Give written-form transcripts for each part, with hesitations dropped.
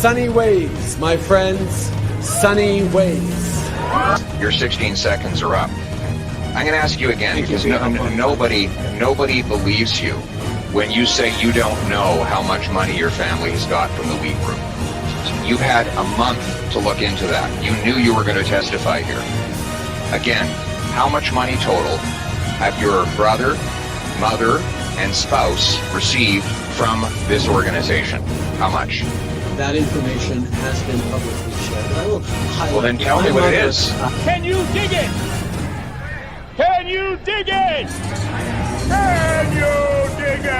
Sunny ways, my friends, sunny ways. Your 16 seconds are up. I'm going to ask you again, because nobody believes you when you say you don't know how much money your family has got from the wheat group. You've had a month to look into that. You knew you were going to testify here. Again, how much money total have your brother, mother, and spouse received from this organization? How much? That information has been publicly shared. I will highlight. Well, then tell me what it is. Can you dig it? Can you dig it? Can you dig it?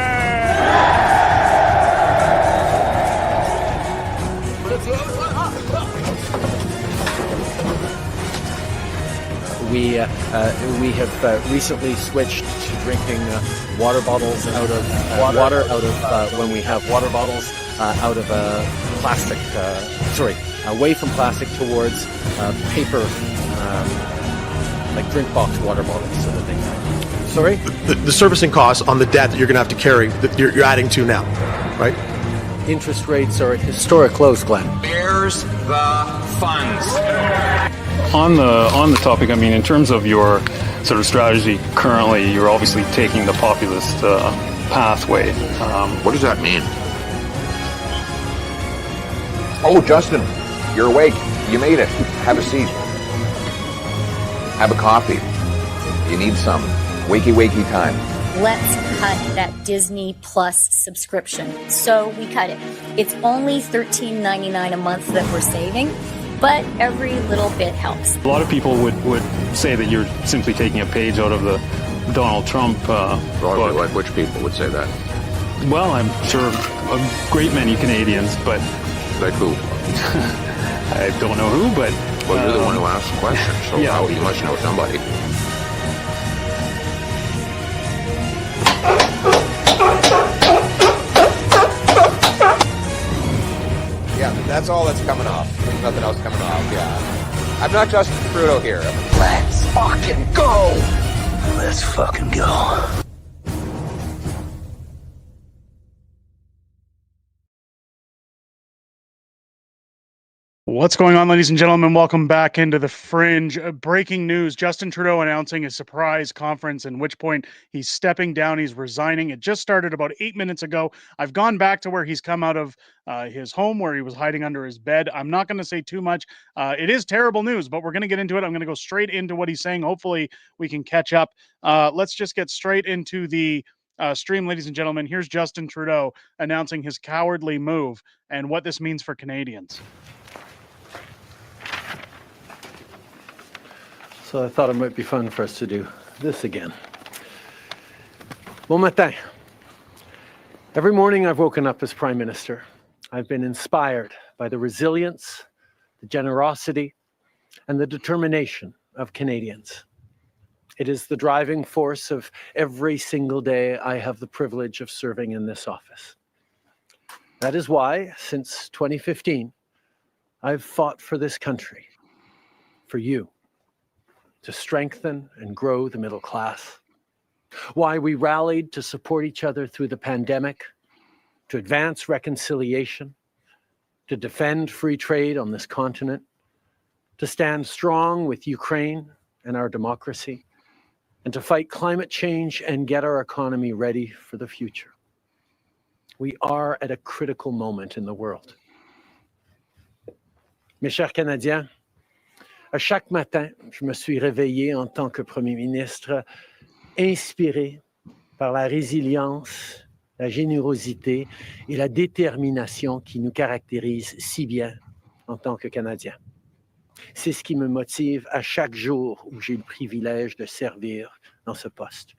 We have recently switched to drinking water bottles out of water out of when we have water bottles out of plastic. Away from plastic towards paper, like drink box water bottles, sort of thing. Sorry? The servicing costs on the debt that you're going to have to carry, that you're adding to now, right? Interest rates are at historic lows, Glenn. Where's the funds? On the topic, I mean, in terms of your sort of strategy currently, you're obviously taking the populist pathway. What does that mean? Oh, Justin, you're awake. You made it. Have a seat. Have a coffee. You need some. Wakey time. Let's cut that Disney Plus subscription. So we cut it. It's only $13.99 a month that we're saving, but every little bit helps. A lot of people would say that you're simply taking a page out of the Donald Trump book. Which people would say that? Well, I'm sure a great many Canadians, but... Like who? I don't know who, but... Well, you're the one who asked the question, so yeah. You must know somebody. Yeah, that's all that's coming off. There's nothing else coming off, yeah. I'm not Justin Trudeau here. Let's fucking go! Let's fucking go. What's going on, ladies and gentlemen? Welcome back into the Fringe. Breaking news: Justin Trudeau announcing a surprise conference, in which point he's stepping down, he's resigning. It just started about 8 minutes ago. I've gone back to where he's come out of his home, where he was hiding under his bed. I'm not going to say too much. It is terrible news, but we're going to get into it. I'm going to go straight into what he's saying. Hopefully we can catch up. Let's just get straight into the stream, ladies and gentlemen. Here's Justin Trudeau announcing his cowardly move and what this means for Canadians. So I thought it might be fun for us to do this again. Bon matin. Every morning I've woken up as Prime Minister. I've been inspired by the resilience, the generosity, and the determination of Canadians. It is the driving force of every single day I have the privilege of serving in this office. That is why, since 2015, I've fought for this country, for you, to strengthen and grow the middle class. Why we rallied to support each other through the pandemic, to advance reconciliation, to defend free trade on this continent, to stand strong with Ukraine and our democracy, and to fight climate change and get our economy ready for the future. We are at a critical moment in the world. Mes chers Canadiens, à chaque matin, je me suis réveillé en tant que Premier ministre, inspiré par la résilience, la générosité et la détermination qui nous caractérisent si bien en tant que Canadiens. C'est ce qui me motive à chaque jour où j'ai le privilège de servir dans ce poste.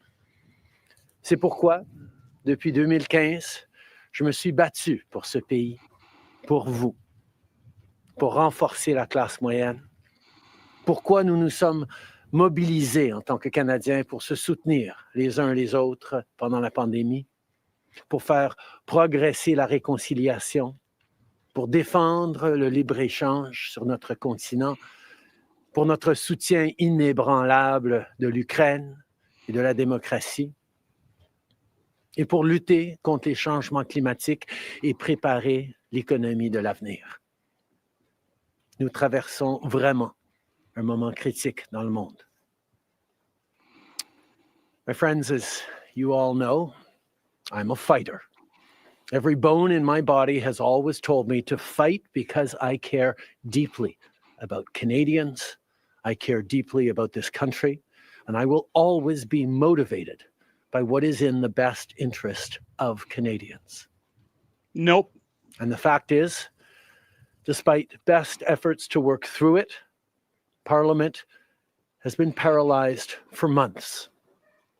C'est pourquoi, depuis 2015, je me suis battu pour ce pays, pour vous, pour renforcer la classe moyenne. Pourquoi nous nous sommes mobilisés en tant que Canadiens pour se soutenir les uns les autres pendant la pandémie, pour faire progresser la réconciliation, pour défendre le libre-échange sur notre continent, pour notre soutien inébranlable de l'Ukraine et de la démocratie. et pour lutter contre les changements climatiques et préparer l'économie de l'avenir. Nous traversons vraiment un moment critique dans le monde. My friends, as you all know, I'm a fighter. Every bone in my body has always told me to fight because I care deeply about Canadians. I care deeply about this country, and I will always be motivated by what is in the best interest of Canadians. Nope. And the fact is, despite best efforts to work through it, Parliament has been paralyzed for months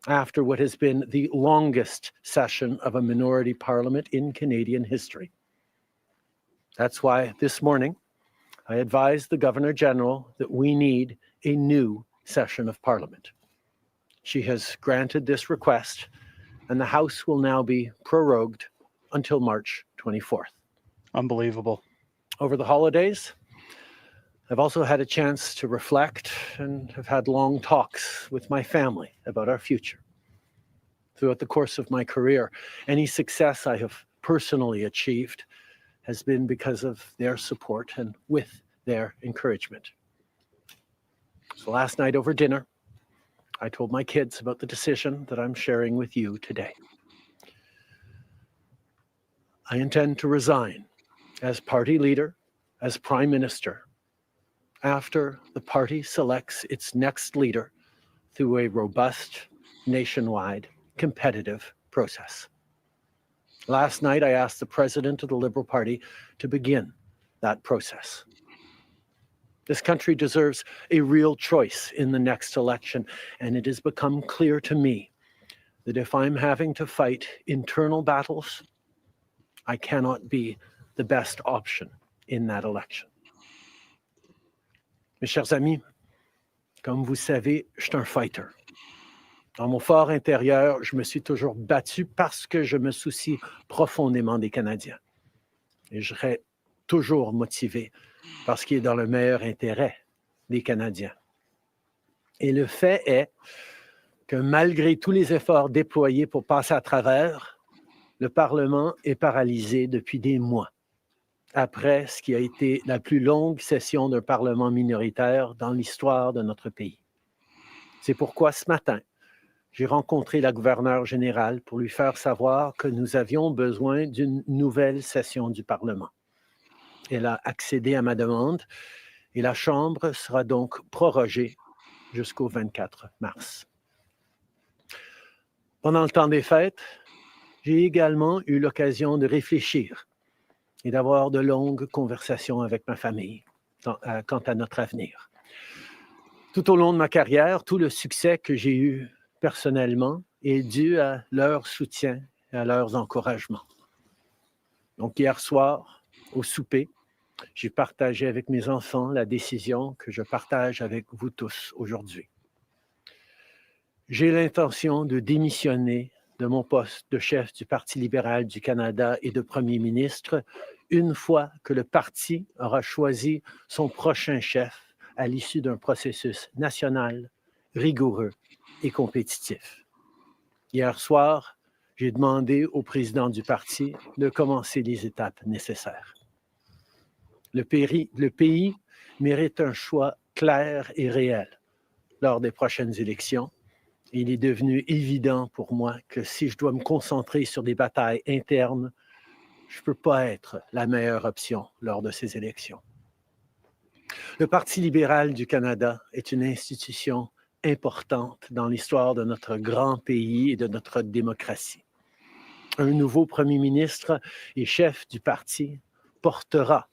after what has been the longest session of a minority parliament in Canadian history. That's why this morning I advised the Governor-General that we need a new session of Parliament. She has granted this request, and the House will now be prorogued until March 24th. Unbelievable. Over the holidays, I've also had a chance to reflect and have had long talks with my family about our future. Throughout the course of my career, any success I have personally achieved has been because of their support and with their encouragement. So last night over dinner, I told my kids about the decision that I'm sharing with you today. I intend to resign as party leader, as Prime Minister, after the party selects its next leader through a robust, nationwide, competitive process. Last night, I asked the President of the Liberal Party to begin that process. This country deserves a real choice in the next election, and it has become clear to me that if I'm having to fight internal battles, I cannot be the best option in that election. Mes chers amis, comme vous savez, je suis un fighter. Dans mon fort intérieur, je me suis toujours battu parce que je me soucie profondément des Canadiens. Et je serai toujours motivé par ce qui est dans le meilleur intérêt des Canadiens. Et le fait est que malgré tous les efforts déployés pour passer à travers, le Parlement est paralysé depuis des mois, après ce qui a été la plus longue session d'un Parlement minoritaire dans l'histoire de notre pays. C'est pourquoi ce matin, j'ai rencontré la gouverneure générale pour lui faire savoir que nous avions besoin d'une nouvelle session du Parlement. Elle a accédé à ma demande et la Chambre sera donc prorogée jusqu'au 24 mars. Pendant le temps des fêtes, j'ai également eu l'occasion de réfléchir et d'avoir de longues conversations avec ma famille quant à notre avenir. Tout au long de ma carrière, tout le succès que j'ai eu personnellement est dû à leur soutien et à leurs encouragements. Donc hier soir, au souper, j'ai partagé avec mes enfants la décision que je partage avec vous tous aujourd'hui. J'ai l'intention de démissionner de mon poste de chef du Parti libéral du Canada et de Premier ministre une fois que le parti aura choisi son prochain chef à l'issue d'un processus national, rigoureux et compétitif. Hier soir, j'ai demandé au président du parti de commencer les étapes nécessaires. Le pays mérite un choix clair et réel lors des prochaines élections. Il est devenu évident pour moi que si je dois me concentrer sur des batailles internes, je ne peux pas être la meilleure option lors de ces élections. Le Parti libéral du Canada est une institution importante dans l'histoire de notre grand pays et de notre démocratie. Un nouveau premier ministre et chef du parti portera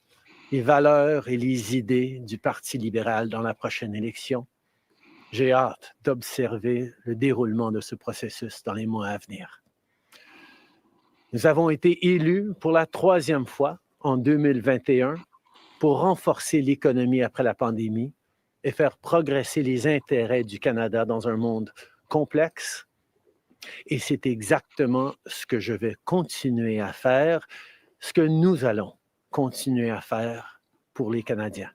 les valeurs et les idées du Parti libéral dans la prochaine élection. J'ai hâte d'observer le déroulement de ce processus dans les mois à venir. Nous avons été élus pour la 3e fois en 2021 pour renforcer l'économie après la pandémie et faire progresser les intérêts du Canada dans un monde complexe. Et c'est exactement ce que je vais continuer à faire, ce que nous allons continuer à faire pour les Canadiens.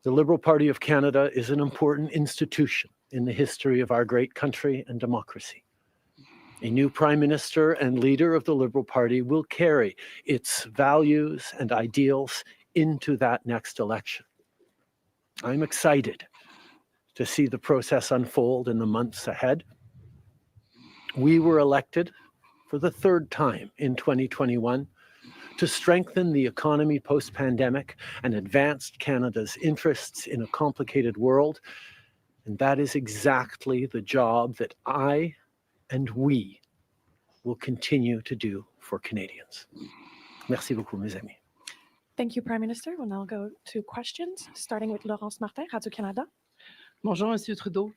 The Liberal Party of Canada is an important institution in the history of our great country and democracy. A new Prime Minister and leader of the Liberal Party will carry its values and ideals into that next election. I'm excited to see the process unfold in the months ahead. We were elected for the third time in 2021 to strengthen the economy post-pandemic and advance Canada's interests in a complicated world. And that is exactly the job that I and we will continue to do for Canadians. Merci beaucoup, mes amis. Thank you, Prime Minister. We'll now go to questions, starting with Laurence Martin, Radio-Canada. Bonjour, Monsieur Trudeau.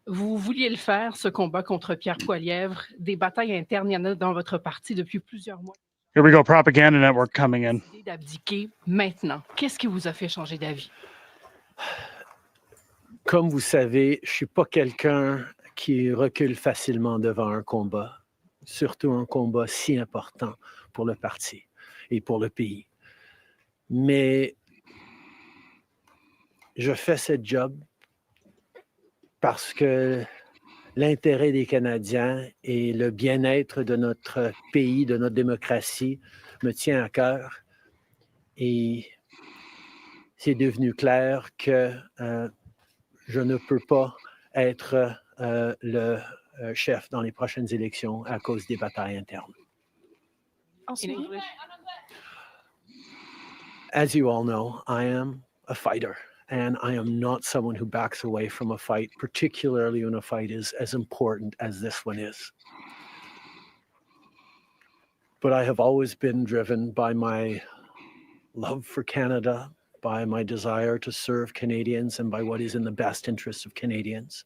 Vous vouliez le faire, ce combat contre Pierre Poilievre. Des batailles internes, il y en a dans votre parti depuis plusieurs mois. Here we go, propaganda network coming in. Décidé d'abdiquer maintenant. Qu'est-ce qui vous a fait changer d'avis? Comme vous savez, je ne suis pas quelqu'un qui recule facilement devant un combat, surtout un combat si important pour le parti et pour le pays. Mais je fais ce job parce que l'intérêt des Canadiens et le bien-être de notre pays, de notre démocratie, me tient à cœur. Et c'est devenu clair que je ne peux pas être le chef dans les prochaines élections à cause des batailles internes. Ensuite, As you all know, I am a fighter, and I am not someone who backs away from a fight, particularly when a fight is as important as this one is. But I have always been driven by my love for Canada, by my desire to serve Canadians, and by what is in the best interest of Canadians.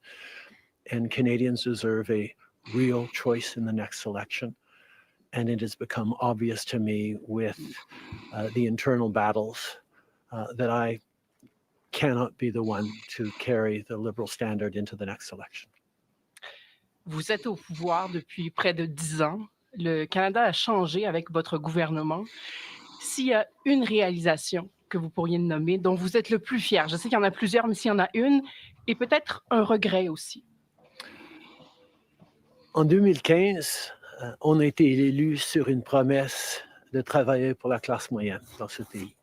And Canadians deserve a real choice in the next election. And it has become obvious to me with the internal battles that I cannot be the one to carry the Liberal standard into the next election. Vous êtes au pouvoir depuis près de 10 ans. Le Canada a changé avec votre gouvernement. S'il y a une réalisation que vous pourriez nommer, dont vous êtes le plus fier, je sais qu'il y en a plusieurs, mais s'il y en a une, et peut-être un regret aussi. En 2015, on a été élu sur une promesse de travailler pour la classe moyenne dans ce pays.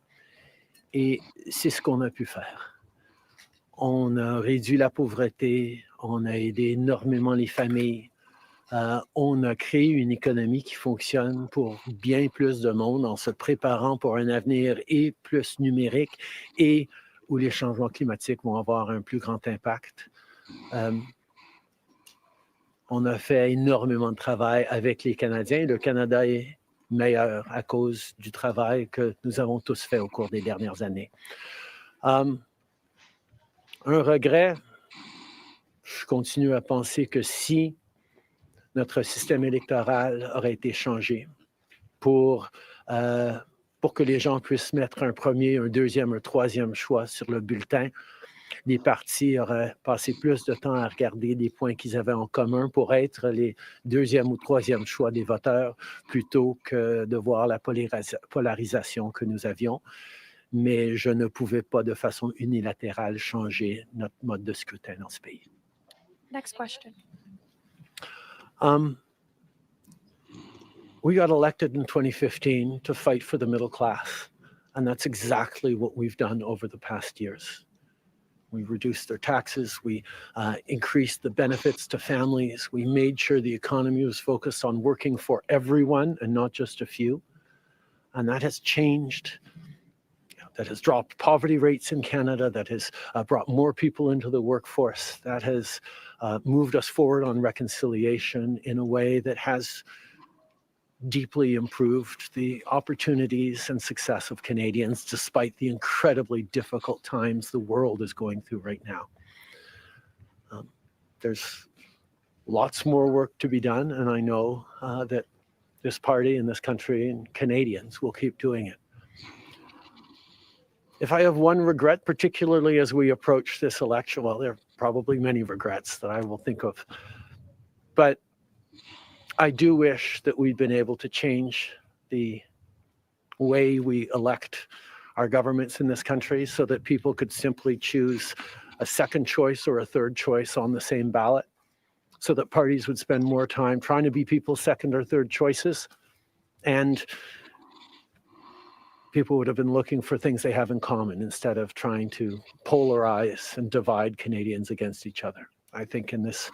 Et c'est ce qu'on a pu faire. On a réduit la pauvreté, on a aidé énormément les familles, on a créé une économie qui fonctionne pour bien plus de monde en se préparant pour un avenir et plus numérique et où les changements climatiques vont avoir un plus grand impact. On a fait énormément de travail avec les Canadiens. Le Canada est meilleur à cause du travail que nous avons tous fait au cours des dernières années. Un regret, je continue à penser que si notre système électoral aurait été changé pour que les gens puissent mettre un premier, un deuxième, un troisième choix sur le bulletin, les partis auraient passé plus de temps à regarder les points qu'ils avaient en commun pour être les deuxième ou troisième choix des voteurs plutôt que de voir la polarisation que nous avions. Mais je ne pouvais pas de façon unilatérale changer notre mode de scrutin dans ce pays. next question. We got elected in 2015 to fight for the middle class, and that's exactly what we've done over the past years. We reduced their taxes, we increased the benefits to families, we made sure the economy was focused on working for everyone and not just a few, and that has changed. That has dropped poverty rates in Canada, that has brought more people into the workforce, that has moved us forward on reconciliation in a way that has deeply improved the opportunities and success of Canadians despite the incredibly difficult times the world is going through right now. There's lots more work to be done, and I know that this party and this country and Canadians will keep doing it. If I have one regret, particularly as we approach this election, well, there are probably many regrets that I will think of, but I do wish that we'd been able to change the way we elect our governments in this country so that people could simply choose a second choice or a third choice on the same ballot. so that parties would spend more time trying to be people's second or third choices. And people would have been looking for things they have in common instead of trying to polarize and divide Canadians against each other. I think in this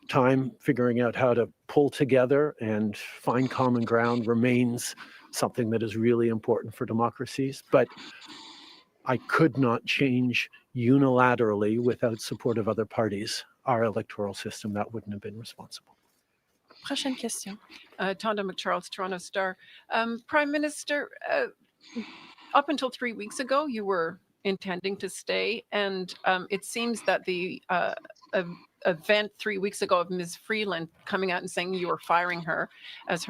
time, figuring out how to pull together and find common ground remains something that is really important for democracies. But I could not change unilaterally without support of other parties our electoral system. That wouldn't have been responsible. Prochaine question. Tonda McCharles, Toronto Star. Prime Minister, up until 3 weeks ago, you were intending to stay, and it seems that the event 3 weeks ago of Ms. Freeland coming out and saying you were firing her as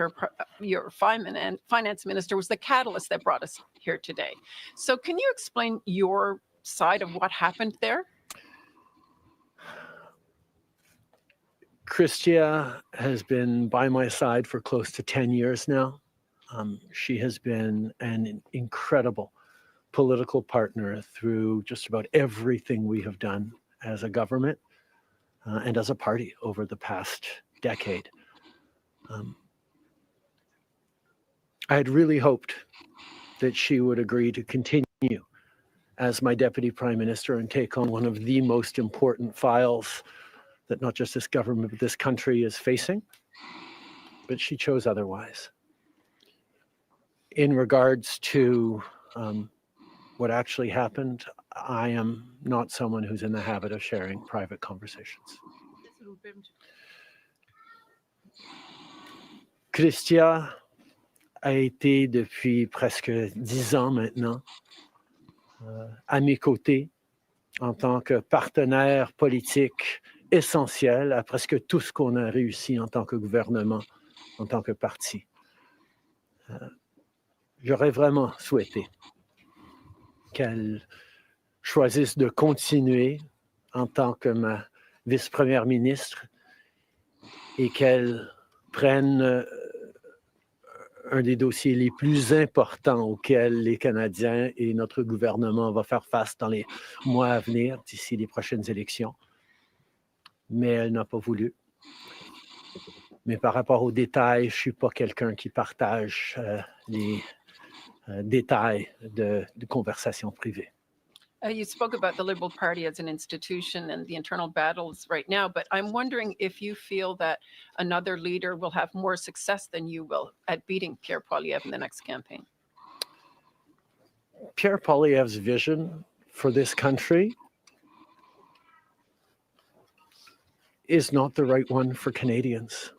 your finance minister was the catalyst that brought us here today. So can you explain your side of what happened there? Chrystia has been by my side for close to 10 years now. She has been an incredible political partner through just about everything we have done as a government and as a party over the past decade. I had really hoped that she would agree to continue as my deputy prime minister and take on one of the most important files that not just this government, but this country is facing, but she chose otherwise. In regards to what actually happened, I am not someone who's in the habit of sharing private conversations. Chrystia a été depuis presque 10 ans maintenant à mes côtés en tant que partenaire politique essentiel à presque tout ce qu'on a réussi en tant que gouvernement, en tant que parti. J'aurais vraiment souhaité qu'elle choisisse de continuer en tant que ma vice-première ministre et qu'elle prenne un des dossiers les plus importants auxquels les Canadiens et notre gouvernement vont faire face dans les mois à venir, d'ici les prochaines élections. Mais elle n'a pas voulu. Mais par rapport aux détails, je ne suis pas quelqu'un qui partage les détails de conversations privées. You spoke about the Liberal Party as an institution and the internal battles right now, but I'm wondering if you feel that another leader will have more success than you will at beating Pierre Poilievre in the next campaign. Pierre Poilievre's vision for this country is not the right one for Canadians.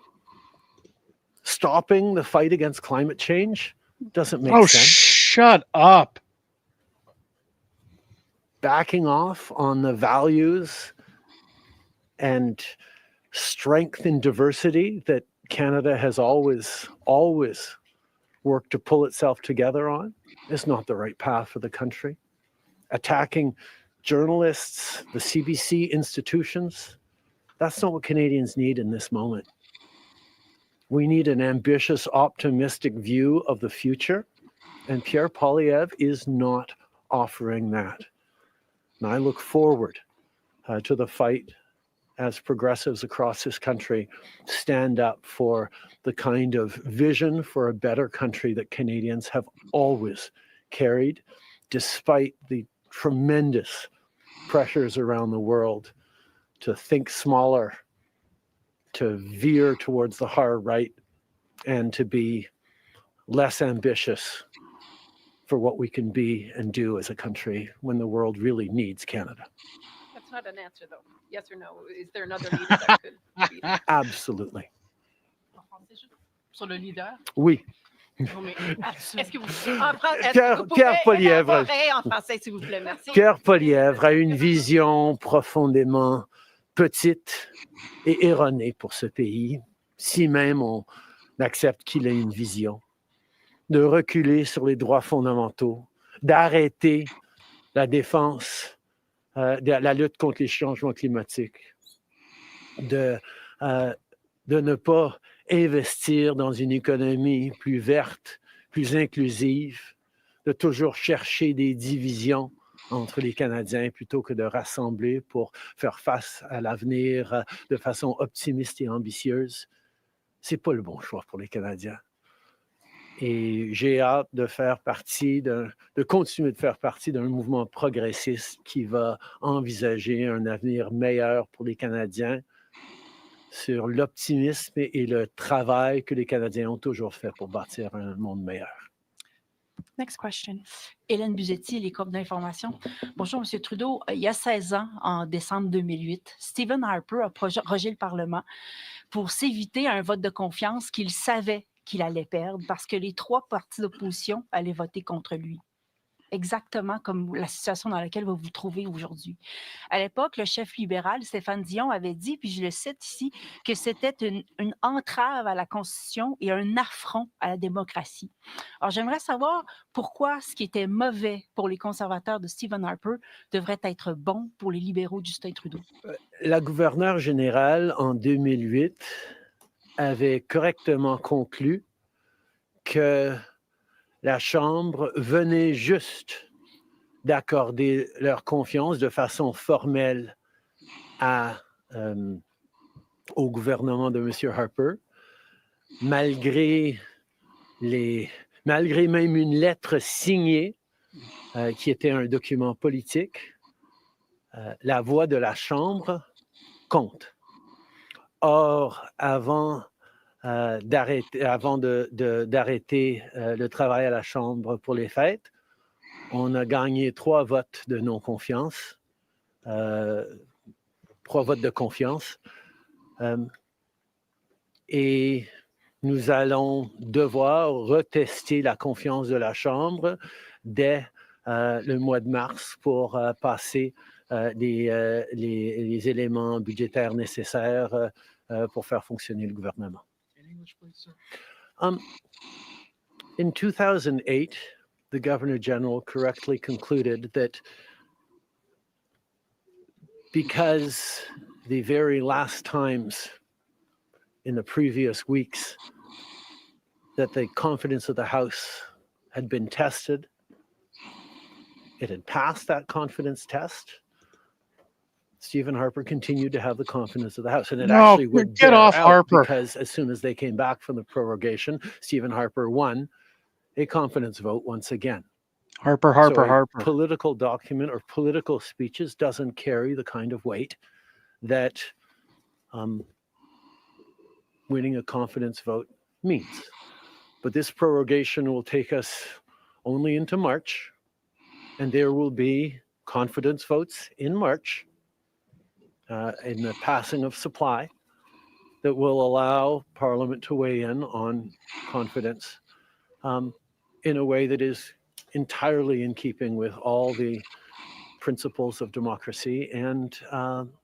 Stopping the fight against climate change doesn't make sense. Shut up. Backing off on the values and strength and diversity that Canada has always worked to pull itself together on is not the right path for the country. Attacking journalists, the CBC institutions, that's not what Canadians need in this moment. We need an ambitious, optimistic view of the future, and Pierre Poilievre is not offering that. And I look forward to the fight as progressives across this country stand up for the kind of vision for a better country that Canadians have always carried, despite the tremendous pressures around the world to think smaller, to veer towards the hard right, and to be less ambitious for what we can be and do as a country when the world really needs Canada. That's not an answer, though. Yes or no? Is there another leader that could beat it? Absolutely. Sur le leader? Oui. Est-ce que vous Pierre Poilievre. élaborer en français, s'il vous plaît? Merci. Pierre Poilievre a une vision profondément petite et erronée pour ce pays, si même on accepte qu'il ait une vision, de reculer sur les droits fondamentaux, d'arrêter la défense, la lutte contre les changements climatiques, de ne pas investir dans une économie plus verte, plus inclusive, de toujours chercher des divisions entre les Canadiens plutôt que de rassembler pour faire face à l'avenir de façon optimiste et ambitieuse, c'est pas le bon choix pour les Canadiens. Et j'ai hâte de continuer de faire partie d'un mouvement progressiste qui va envisager un avenir meilleur pour les Canadiens sur l'optimisme et le travail que les Canadiens ont toujours fait pour bâtir un monde meilleur. Next question. Hélène Buzetti, les corps d'information. Bonjour, M. Trudeau. Il y a 16 ans, en décembre 2008, Stephen Harper a prorogé le Parlement pour s'éviter un vote de confiance qu'il savait qu'il allait perdre parce que les 3 partis d'opposition allaient voter contre lui. Exactement comme la situation dans laquelle vous vous trouvez aujourd'hui. À l'époque, le chef libéral, Stéphane Dion, avait dit, puis je le cite ici, que c'était une entrave à la Constitution et un affront à la démocratie. Alors, j'aimerais savoir pourquoi ce qui était mauvais pour les conservateurs de Stephen Harper devrait être bon pour les libéraux de Justin Trudeau. La gouverneure générale, en 2008, avait correctement conclu que la Chambre venait juste d'accorder leur confiance de façon formelle au gouvernement de M. Harper, malgré même une lettre signée qui était un document politique. La voix de la Chambre compte. Or, avant d'arrêter le travail à la Chambre pour les fêtes, on a gagné 3 votes de non-confiance, 3 votes de confiance, et nous allons devoir retester la confiance de la Chambre dès le mois de mars pour passer les éléments budgétaires nécessaires pour faire fonctionner le gouvernement. In 2008, the Governor General correctly concluded that because the very last times in the previous weeks that the confidence of the House had been tested, it had passed that confidence test. Stephen Harper continued to have the confidence of the House, and it actually would get off Harper, because as soon as they came back from the prorogation, Stephen Harper won a confidence vote once again. Harper. Political document or political speeches doesn't carry the kind of weight that winning a confidence vote means. But this prorogation will take us only into March, and there will be confidence votes in March in the passing of supply that will allow Parliament to weigh in on confidence in a way that is entirely in keeping with all the principles of democracy and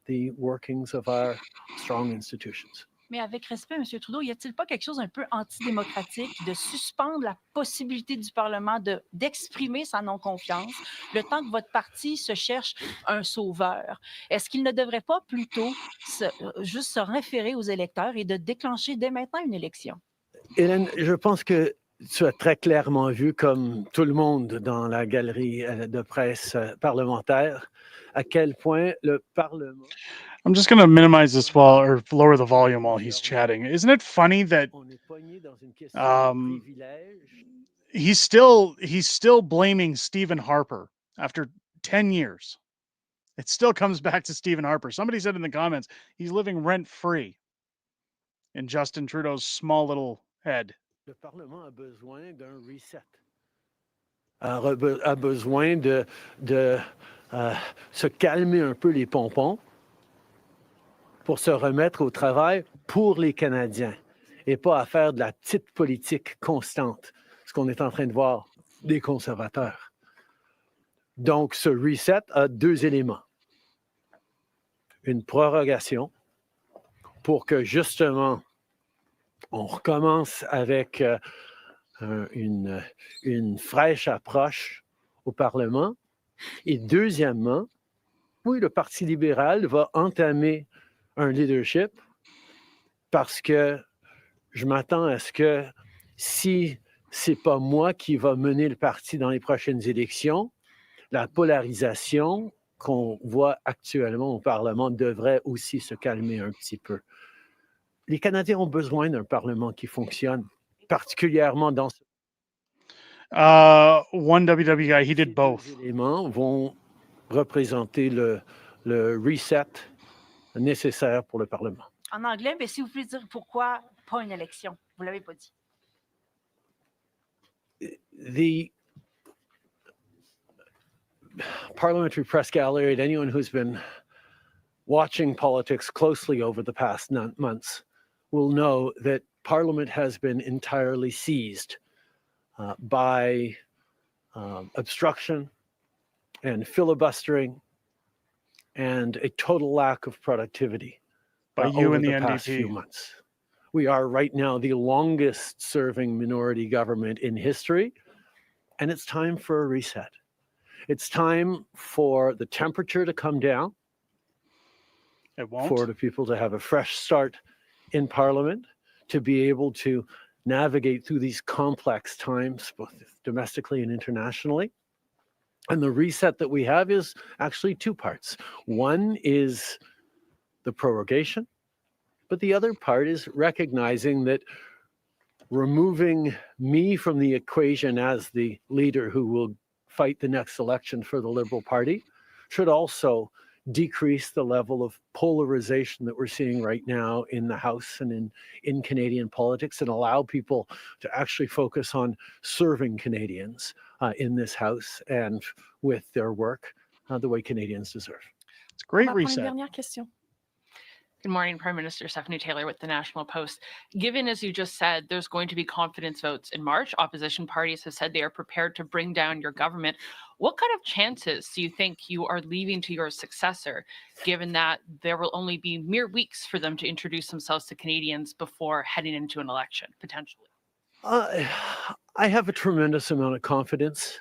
the workings of our strong institutions. Mais avec respect, M. Trudeau, y a-t-il pas quelque chose un peu antidémocratique de suspendre la possibilité du Parlement d'exprimer sa non-confiance le temps que votre parti se cherche un sauveur? Est-ce qu'il ne devrait pas plutôt juste se référer aux électeurs et de déclencher dès maintenant une élection? Hélène, je pense que tu as très clairement vu, comme tout le monde dans la galerie de presse parlementaire, à quel point le Parlement... I'm just going to minimize this or lower the volume while he's chatting. Isn't it funny that he's still blaming Stephen Harper after 10 years? It still comes back to Stephen Harper. Somebody said in the comments, he's living rent-free in Justin Trudeau's small little head. Le Parlement a besoin d'un reset. A besoin de se calmer un peu les pompons pour se remettre au travail pour les Canadiens et pas à faire de la petite politique constante, ce qu'on est en train de voir des conservateurs. Donc, ce reset a 2 éléments. Une prorogation pour que, justement, on recommence avec une fraîche approche au Parlement. Et deuxièmement, oui, le Parti libéral va entamer un leadership parce que je m'attends à ce que si ce n'est pas moi qui va mener le parti dans les prochaines élections, la polarisation qu'on voit actuellement au Parlement devrait aussi se calmer un petit peu. Les Canadiens ont besoin d'un Parlement qui fonctionne, particulièrement dans ce... One WWE guy, he did both. Ces éléments vont représenter le reset nécessaire pour le Parlement. En anglais, mais si vous pouvez dire pourquoi pas une élection. Vous ne l'avez pas dit. The parliamentary press gallery, and anyone who's been watching politics closely over the past months will know that Parliament has been entirely seized by obstruction and filibustering and a total lack of productivity by you over and the past NDP. few months. We are right now the longest serving minority government in history, and it's time for a reset. It's time for the temperature to come down, It won't. for the people to have a fresh start in Parliament, to be able to navigate through these complex times, both domestically and internationally. And the reset that we have is actually two parts. One is the prorogation, but the other part is recognizing that removing me from the equation as the leader who will fight the next election for the Liberal Party should also decrease the level of polarization that we're seeing right now in the House and in Canadian politics, and allow people to actually focus on serving Canadians in this House and with their work the way Canadians deserve. It's a great On va prendre reset. une dernière question. Good morning, Prime Minister. Stephanie Taylor with the National Post. Given, as you just said, there's going to be confidence votes in March, opposition parties have said they are prepared to bring down your government. What kind of chances do you think you are leaving to your successor, given that there will only be mere weeks for them to introduce themselves to Canadians before heading into an election, potentially? I have a tremendous amount of confidence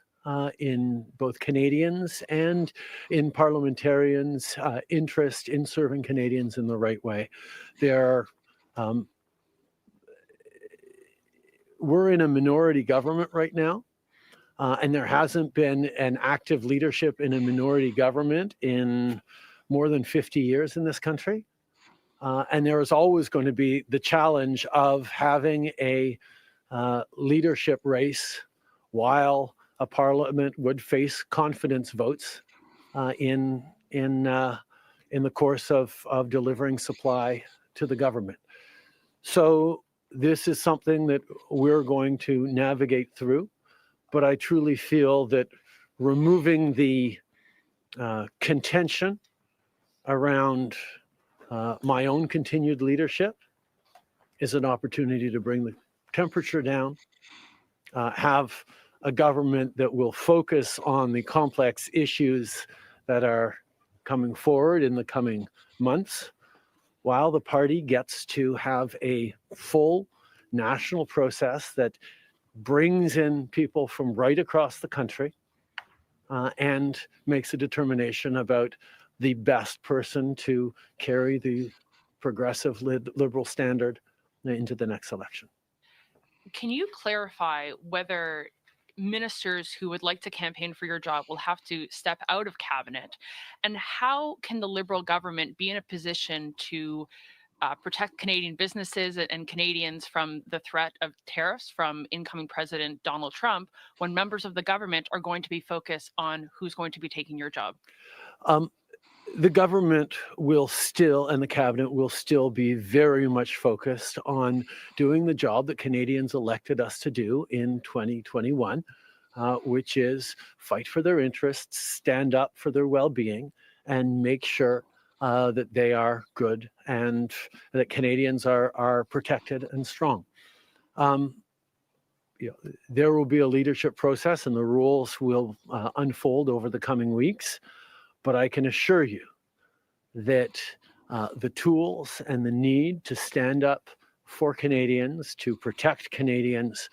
in both Canadians and in parliamentarians' interest in serving Canadians in the right way. We're in a minority government right now, and there hasn't been an active leadership in a minority government in more than 50 years in this country. And there is always going to be the challenge of having a leadership race while a parliament would face confidence votes in the course of delivering supply to the government. So this is something that we're going to navigate through, but I truly feel that removing the contention around my own continued leadership is an opportunity to bring the temperature down, have a government that will focus on the complex issues that are coming forward in the coming months, while the party gets to have a full national process that brings in people from right across the country and makes a determination about the best person to carry the progressive liberal standard into the next election. Can you clarify whether ministers who would like to campaign for your job will have to step out of cabinet? And how can the Liberal government be in a position to protect Canadian businesses and Canadians from the threat of tariffs from incoming President Donald Trump when members of the government are going to be focused on who's going to be taking your job? The government will still, and the cabinet will still be very much focused on doing the job that Canadians elected us to do in 2021, which is fight for their interests, stand up for their well-being, and make sure that they are good and that Canadians are protected and strong. There will be a leadership process, and the rules will unfold over the coming weeks. But I can assure you that the tools and the need to stand up for Canadians, to protect Canadians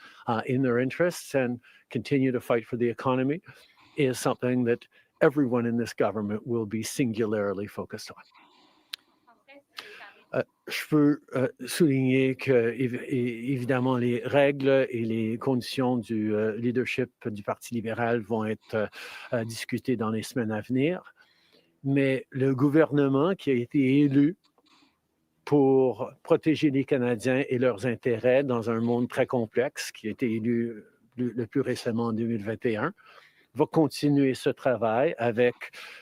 in their interests and continue to fight for the economy is something that everyone in this government will be singularly focused on. Je peux souligner que, évidemment, les règles et les conditions du leadership du Parti libéral vont être discutées dans les semaines à venir. Mais le gouvernement qui a été élu pour protéger les Canadiens et leurs intérêts dans un monde très complexe, qui a été élu le plus récemment en 2021, va continuer ce travail avec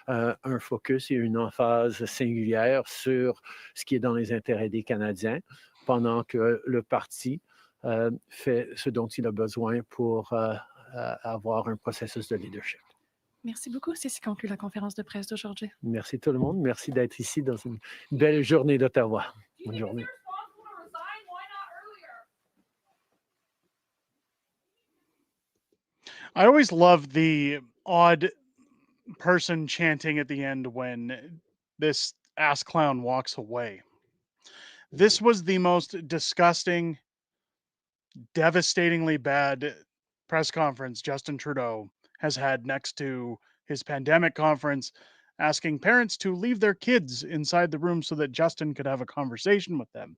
un focus et une emphase singulière sur ce qui est dans les intérêts des Canadiens, pendant que le parti fait ce dont il a besoin pour avoir un processus de leadership. Merci beaucoup. C'est ce qui conclut la conférence de presse d'aujourd'hui. Merci tout le monde. Merci d'être ici dans une belle journée d'Ottawa. Bonne journée. I always love the odd person chanting at the end when this ass clown walks away. This was the most disgusting, devastatingly bad press conference Justin Trudeau has had next to his pandemic conference, asking parents to leave their kids inside the room so that Justin could have a conversation with them.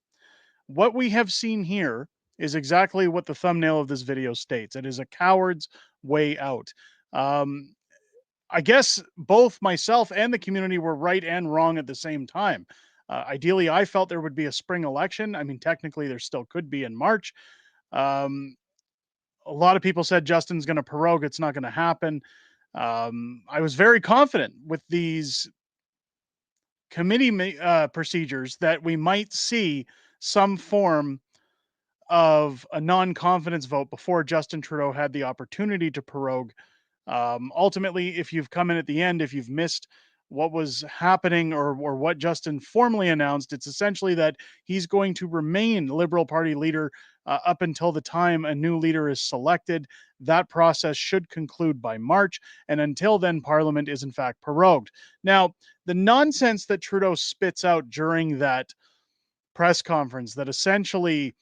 What we have seen here is exactly what the thumbnail of this video states. It is a coward's way out. I guess both myself and the community were right and wrong at the same time. Ideally, I felt there would be a spring election. I mean, technically, there still could be in March. A lot of people said Justin's going to prorogue. It's not going to happen. I was very confident with these committee procedures that we might see some form of a non-confidence vote before Justin Trudeau had the opportunity to prorogue. Ultimately, if you've come in at the end, if you've missed what was happening or what Justin formally announced, it's essentially that he's going to remain Liberal Party leader up until the time a new leader is selected. That process should conclude by March, and until then, Parliament is in fact prorogued. Now, the nonsense that Trudeau spits out during that press conference that essentially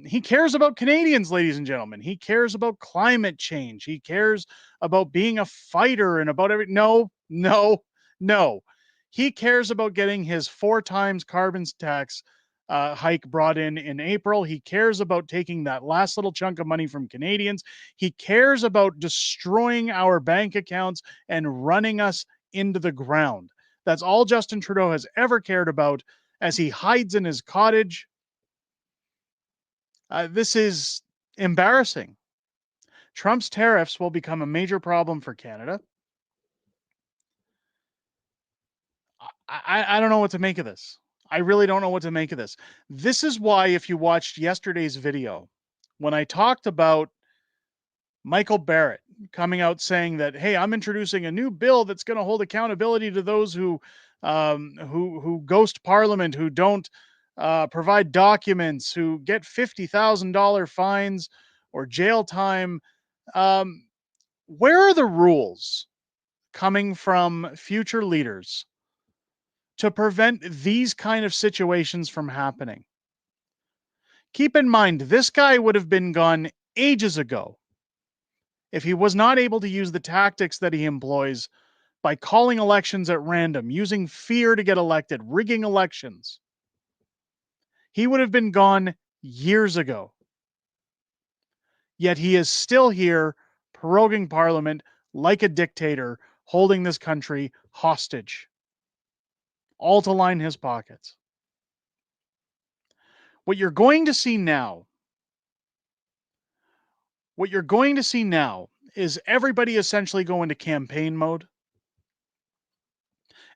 he cares about Canadians, ladies and gentlemen. He cares about climate change. He cares about being a fighter and about every. No. He cares about getting his 4 times carbon tax hike brought in April. He cares about taking that last little chunk of money from Canadians. He cares about destroying our bank accounts and running us into the ground. That's all Justin Trudeau has ever cared about as he hides in his cottage. This is embarrassing. Trump's tariffs will become a major problem for Canada. I don't know what to make of this. I really don't know what to make of this. This is why, if you watched yesterday's video, when I talked about Michael Barrett coming out saying that, hey, I'm introducing a new bill that's going to hold accountability to those who ghost Parliament, who don't provide documents, who get $50,000 fines or jail time. Where are the rules coming from future leaders to prevent these kind of situations from happening? Keep in mind, this guy would have been gone ages ago if he was not able to use the tactics that he employs by calling elections at random, using fear to get elected, rigging elections. He would have been gone years ago. Yet he is still here, proroguing Parliament like a dictator, holding this country hostage, all to line his pockets. What you're going to see now is everybody essentially go into campaign mode.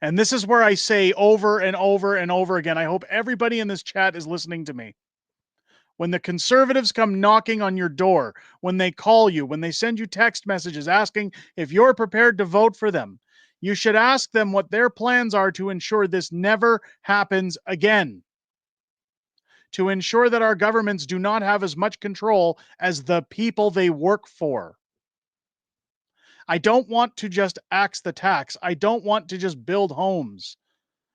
And this is where I say over and over and over again, I hope everybody in this chat is listening to me. When the Conservatives come knocking on your door, when they call you, when they send you text messages asking if you're prepared to vote for them, you should ask them what their plans are to ensure this never happens again. To ensure that our governments do not have as much control as the people they work for. I don't want to just axe the tax. I don't want to just build homes.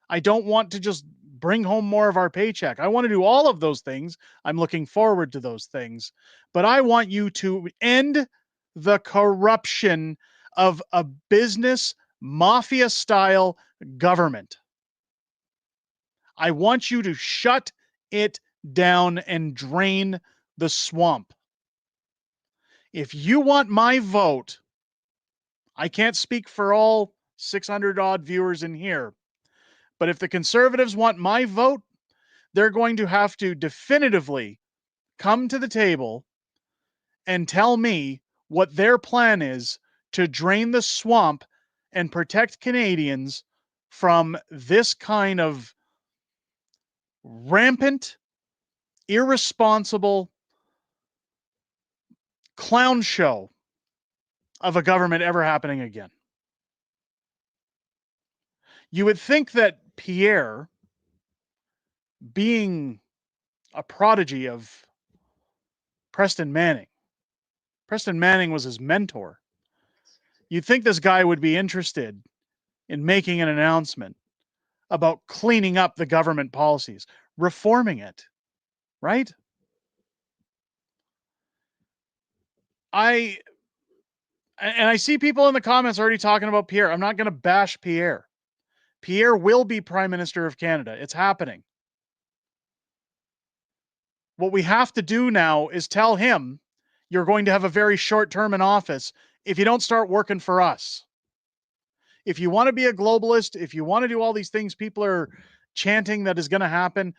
I don't want to just bring home more of our paycheck. I want to do all of those things. I'm looking forward to those things. But I want you to end the corruption of a business mafia-style government. I want you to shut it down and drain the swamp. If you want my vote, I can't speak for all 600 odd viewers in here, but if the Conservatives want my vote, they're going to have to definitively come to the table and tell me what their plan is to drain the swamp and protect Canadians from this kind of rampant, irresponsible clown show of a government ever happening again. You would think that Pierre, being a prodigy of Preston Manning was his mentor. You'd think this guy would be interested in making an announcement about cleaning up the government policies, reforming it, right? I see people in the comments already talking about Pierre. I'm not going to bash Pierre. Pierre will be Prime Minister of Canada. It's happening. What we have to do now is tell him you're going to have a very short term in office if you don't start working for us. If you want to be a globalist, if you want to do all these things people are chanting that is going to happen,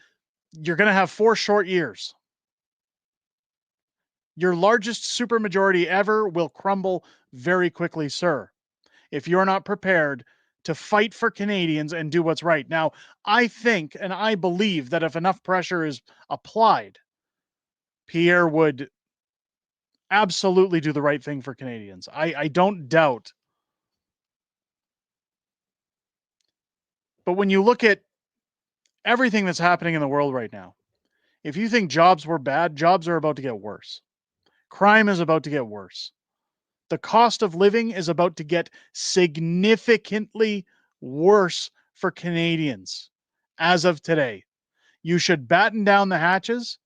you're going to have 4 short years. Your largest supermajority ever will crumble very quickly, sir, if you're not prepared to fight for Canadians and do what's right. Now, I think and I believe that if enough pressure is applied, Pierre would absolutely do the right thing for Canadians. I don't doubt. But when you look at everything that's happening in the world right now, if you think jobs were bad, jobs are about to get worse. Crime is about to get worse. The cost of living is about to get significantly worse for Canadians as of today. You should batten down the hatches.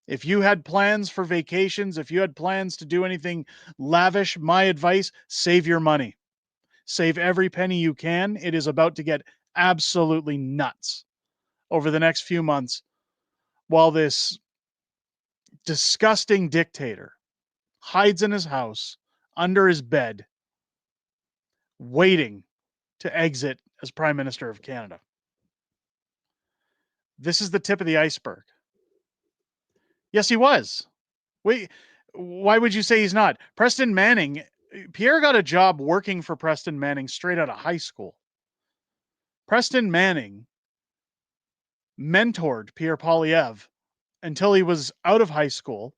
If you had plans for vacations, if you had plans to do anything lavish, my advice, save your money. Save every penny you can. It is about to get absolutely nuts over the next few months while this disgusting dictator hides in his house, under his bed, waiting to exit as Prime Minister of Canada. This is the tip of the iceberg. Yes, he was. Wait, why would you say he's not? Preston Manning, Pierre got a job working for Preston Manning straight out of high school. Preston Manning mentored Pierre Poilievre until he was out of high school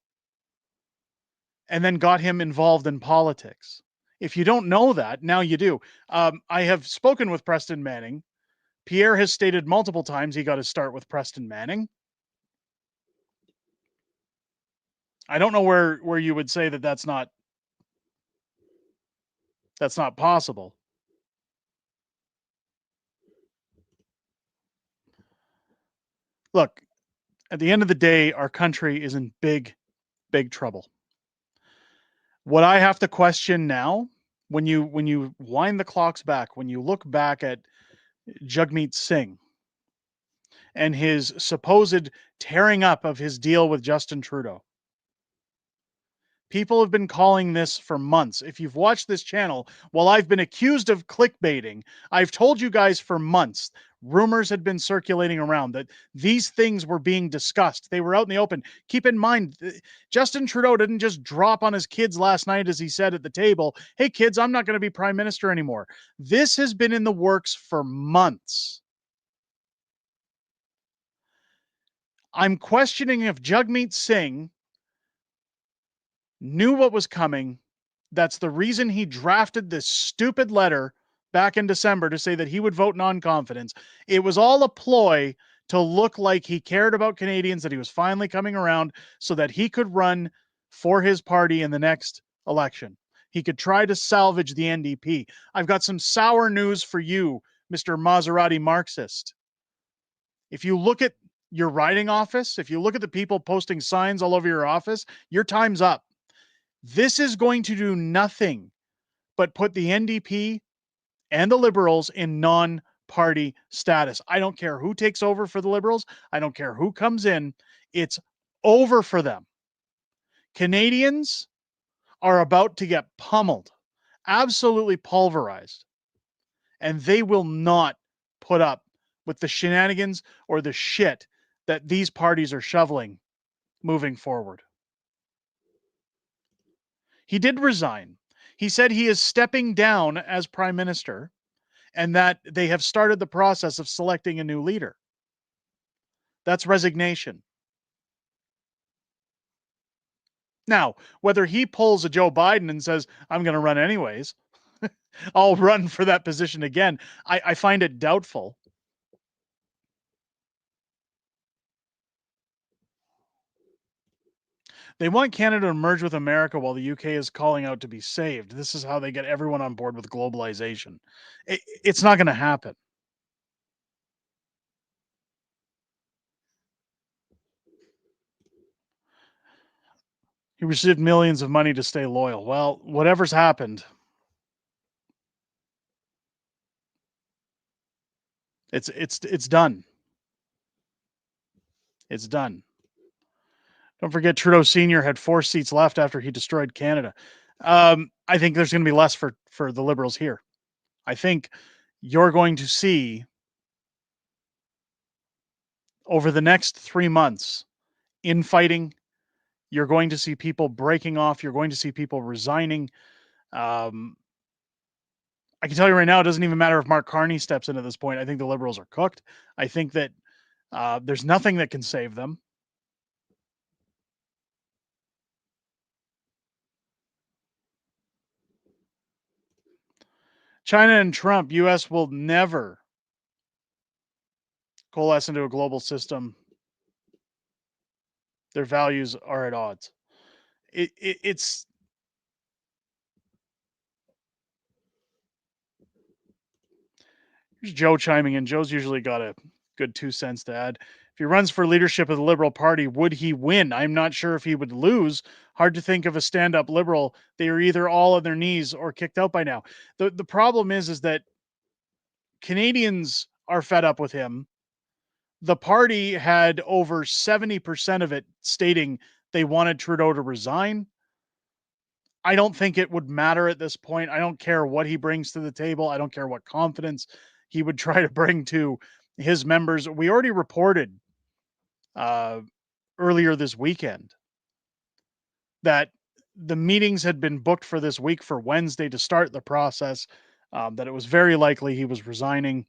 and then got him involved in politics. If you don't know that, now you do. I have spoken with Preston Manning. Pierre has stated multiple times he got his start with Preston Manning. I don't know where you would say that that's not possible. Look, at the end of the day, our country is in big, big trouble. What I have to question now, when you wind the clocks back, when you look back at Jagmeet Singh and his supposed tearing up of his deal with Justin Trudeau, people have been calling this for months. If you've watched this channel, while I've been accused of clickbaiting, I've told you guys for months, rumors had been circulating around that these things were being discussed. They were out in the open. Keep in mind, Justin Trudeau didn't just drop on his kids last night, as he said at the table, hey kids, I'm not going to be Prime Minister anymore. This has been in the works for months. I'm questioning if Jagmeet Singh knew what was coming. That's the reason he drafted this stupid letter back in December to say that he would vote non-confidence. It was all a ploy to look like he cared about Canadians, that he was finally coming around so that he could run for his party in the next election. He could try to salvage the NDP. I've got some sour news for you, Mr. Maserati Marxist. If you look at your riding office, if you look at the people posting signs all over your office, your time's up. This is going to do nothing but put the NDP and the Liberals in party status. I don't care who takes over for the Liberals. I don't care who comes in. It's over for them. Canadians are about to get pummeled, absolutely pulverized, and they will not put up with the shenanigans or the shit that these parties are shoveling moving forward. He did resign. He said he is stepping down as prime minister and that they have started the process of selecting a new leader. That's resignation. Now, whether he pulls a Joe Biden and says, I'm going to run anyways, I'll run for that position again, I find it doubtful. They want Canada to merge with America while the UK is calling out to be saved. This is how they get everyone on board with globalization. It's not going to happen. He received millions of money to stay loyal. Well, whatever's happened, it's done. It's done. Don't forget Trudeau Sr. had 4 seats left after he destroyed Canada. I think there's going to be less for the Liberals here. I think you're going to see over the next 3 months infighting. You're going to see people breaking off. You're going to see people resigning. I can tell you right now, it doesn't even matter if Mark Carney steps in at this point. I think the Liberals are cooked. I think that there's nothing that can save them. China and Trump, U.S. will never coalesce into a global system. Their values are at odds. It's here's Joe chiming in. Joe's usually got a good 2 cents to add. If he runs for leadership of the Liberal Party, would he win? I'm not sure if he would lose. Hard to think of a stand-up Liberal. They are either all on their knees or kicked out by now. The problem is that Canadians are fed up with him. The party had over 70% of it stating they wanted Trudeau to resign. I don't think it would matter at this point. I don't care what he brings to the table. I don't care what confidence he would try to bring to his members. We already reported earlier this weekend that the meetings had been booked for this week for Wednesday to start the process, that it was very likely he was resigning.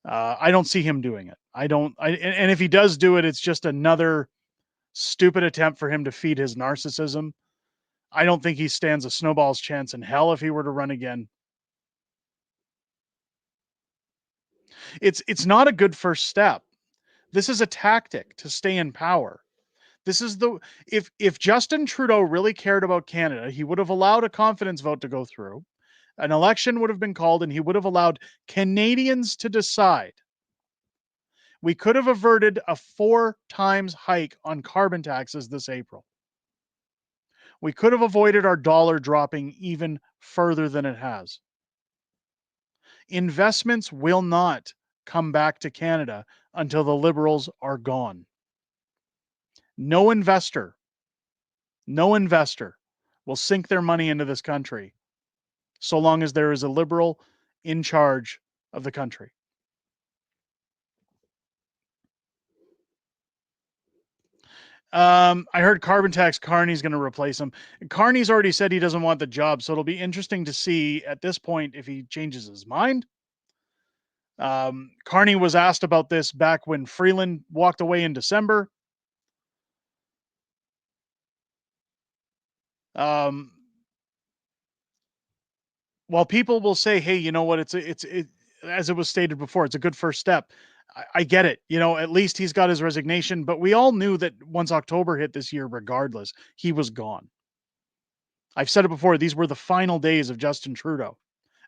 I don't see him doing it. And if he does do it, it's just another stupid attempt for him to feed his narcissism. I don't think he stands a snowball's chance in hell if he were to run again. It's not a good first step. This is a tactic to stay in power. This is if Justin Trudeau really cared about Canada, he would have allowed a confidence vote to go through. An election would have been called and he would have allowed Canadians to decide. We could have averted a 4 times hike on carbon taxes this April. We could have avoided our dollar dropping even further than it has. Investments will not come back to Canada until the Liberals are gone. No investor will sink their money into this country so long as there is a Liberal in charge of the country. I heard carbon tax Carney's going to replace him. Carney's already said he doesn't want the job, so it'll be interesting to see at this point if he changes his mind. Carney was asked about this back when Freeland walked away in December. While people will say, hey, you know what, it's as it was stated before, it's a good first step. I get it. At least he's got his resignation, but we all knew that once October hit this year, regardless, he was gone. I've said it before. These were the final days of Justin Trudeau.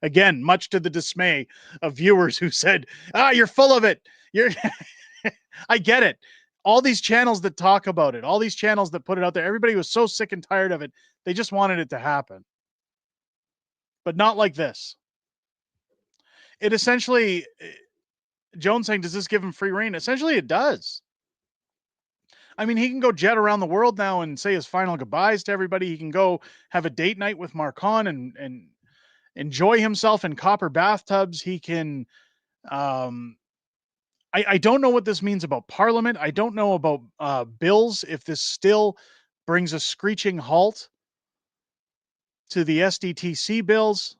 Again, much to the dismay of viewers who said, you're full of it. I get it. All these channels that talk about it, all these channels that put it out there, everybody was so sick and tired of it. They just wanted it to happen. But not like this. It essentially, Jones saying, does this give him free reign? Essentially, it does. I mean, he can go jet around the world now and say his final goodbyes to everybody. He can go have a date night with Marcon and enjoy himself in copper bathtubs. He can. I don't know what this means about Parliament. I don't know about bills, if this still brings a screeching halt to the SDTC bills,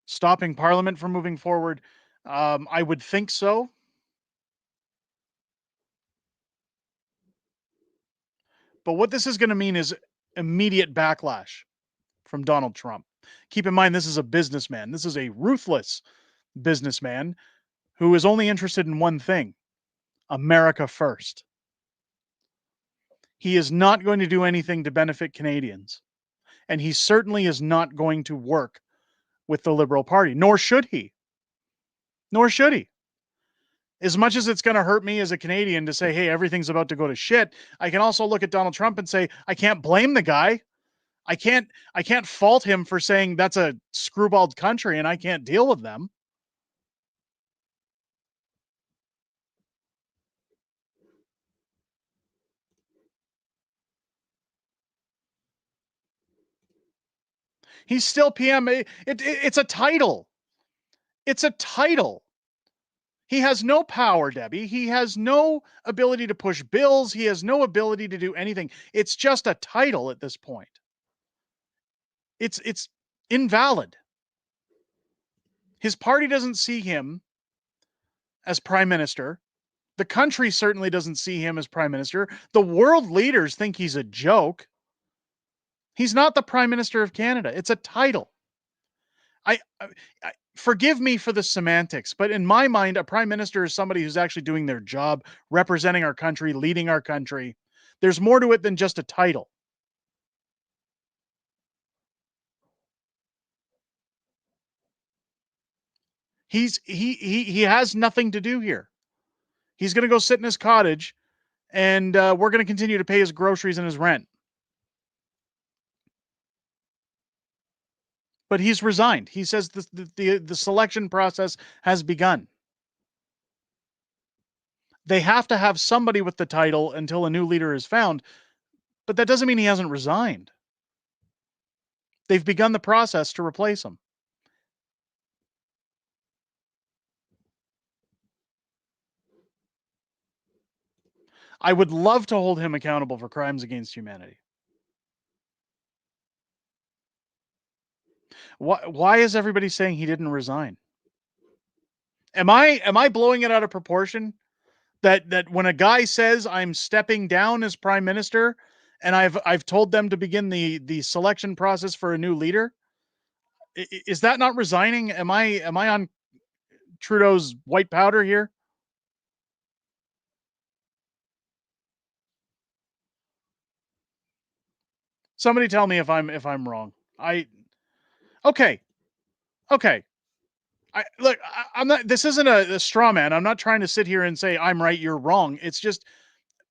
stopping Parliament from moving forward. I would think so. But what this is going to mean is immediate backlash from Donald Trump. Keep in mind, this is a businessman. This is a ruthless businessman who is only interested in one thing: America first. He is not going to do anything to benefit Canadians. And he certainly is not going to work with the Liberal Party, nor should he. Nor should he. As much as it's going to hurt me as a Canadian to say, hey, everything's about to go to shit, I can also look at Donald Trump and say, I can't blame the guy. I can't fault him for saying that's a screwballed country and I can't deal with them. He's still PM. It's a title. It's a title. He has no power, Debbie. He has no ability to push bills. He has no ability to do anything. It's just a title at this point. It's invalid. His party doesn't see him as prime minister. The country certainly doesn't see him as prime minister. The world leaders think he's a joke. He's not the prime minister of Canada. It's a title. I forgive me for the semantics, but in my mind, a prime minister is somebody who's actually doing their job, representing our country, leading our country. There's more to it than just a title. He has nothing to do here. He's going to go sit in his cottage, and we're going to continue to pay his groceries and his rent. But he's resigned. He says the selection process has begun. They have to have somebody with the title until a new leader is found, but that doesn't mean he hasn't resigned. They've begun the process to replace him. I would love to hold him accountable for crimes against humanity. Why is everybody saying he didn't resign? Am I blowing it out of proportion? That when a guy says I'm stepping down as prime minister, and I've told them to begin the selection process for a new leader, is that not resigning? Am I on Trudeau's white powder here? Somebody tell me if I'm wrong. Okay. I'm not. This isn't a straw man. I'm not trying to sit here and say I'm right, you're wrong. It's just,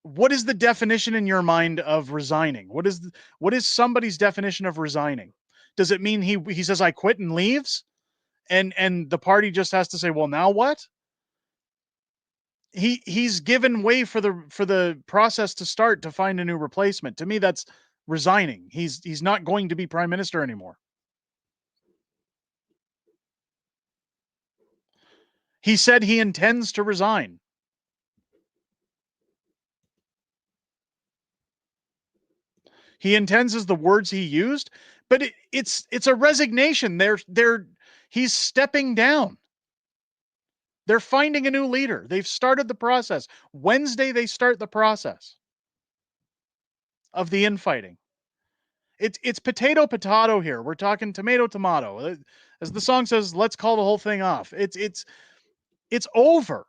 what is the definition in your mind of resigning? What is somebody's definition of resigning? Does it mean he says I quit and leaves, and the party just has to say, well, now what? He's given way for the process to start to find a new replacement. To me, that's resigning. He's not going to be prime minister anymore. He said he intends to resign. He intends is the words he used, but it's a resignation. He's stepping down. They're finding a new leader. They've started the process. Wednesday, they start the process of the infighting. It's potato here. We're talking tomato. As the song says, let's call the whole thing off. It's over.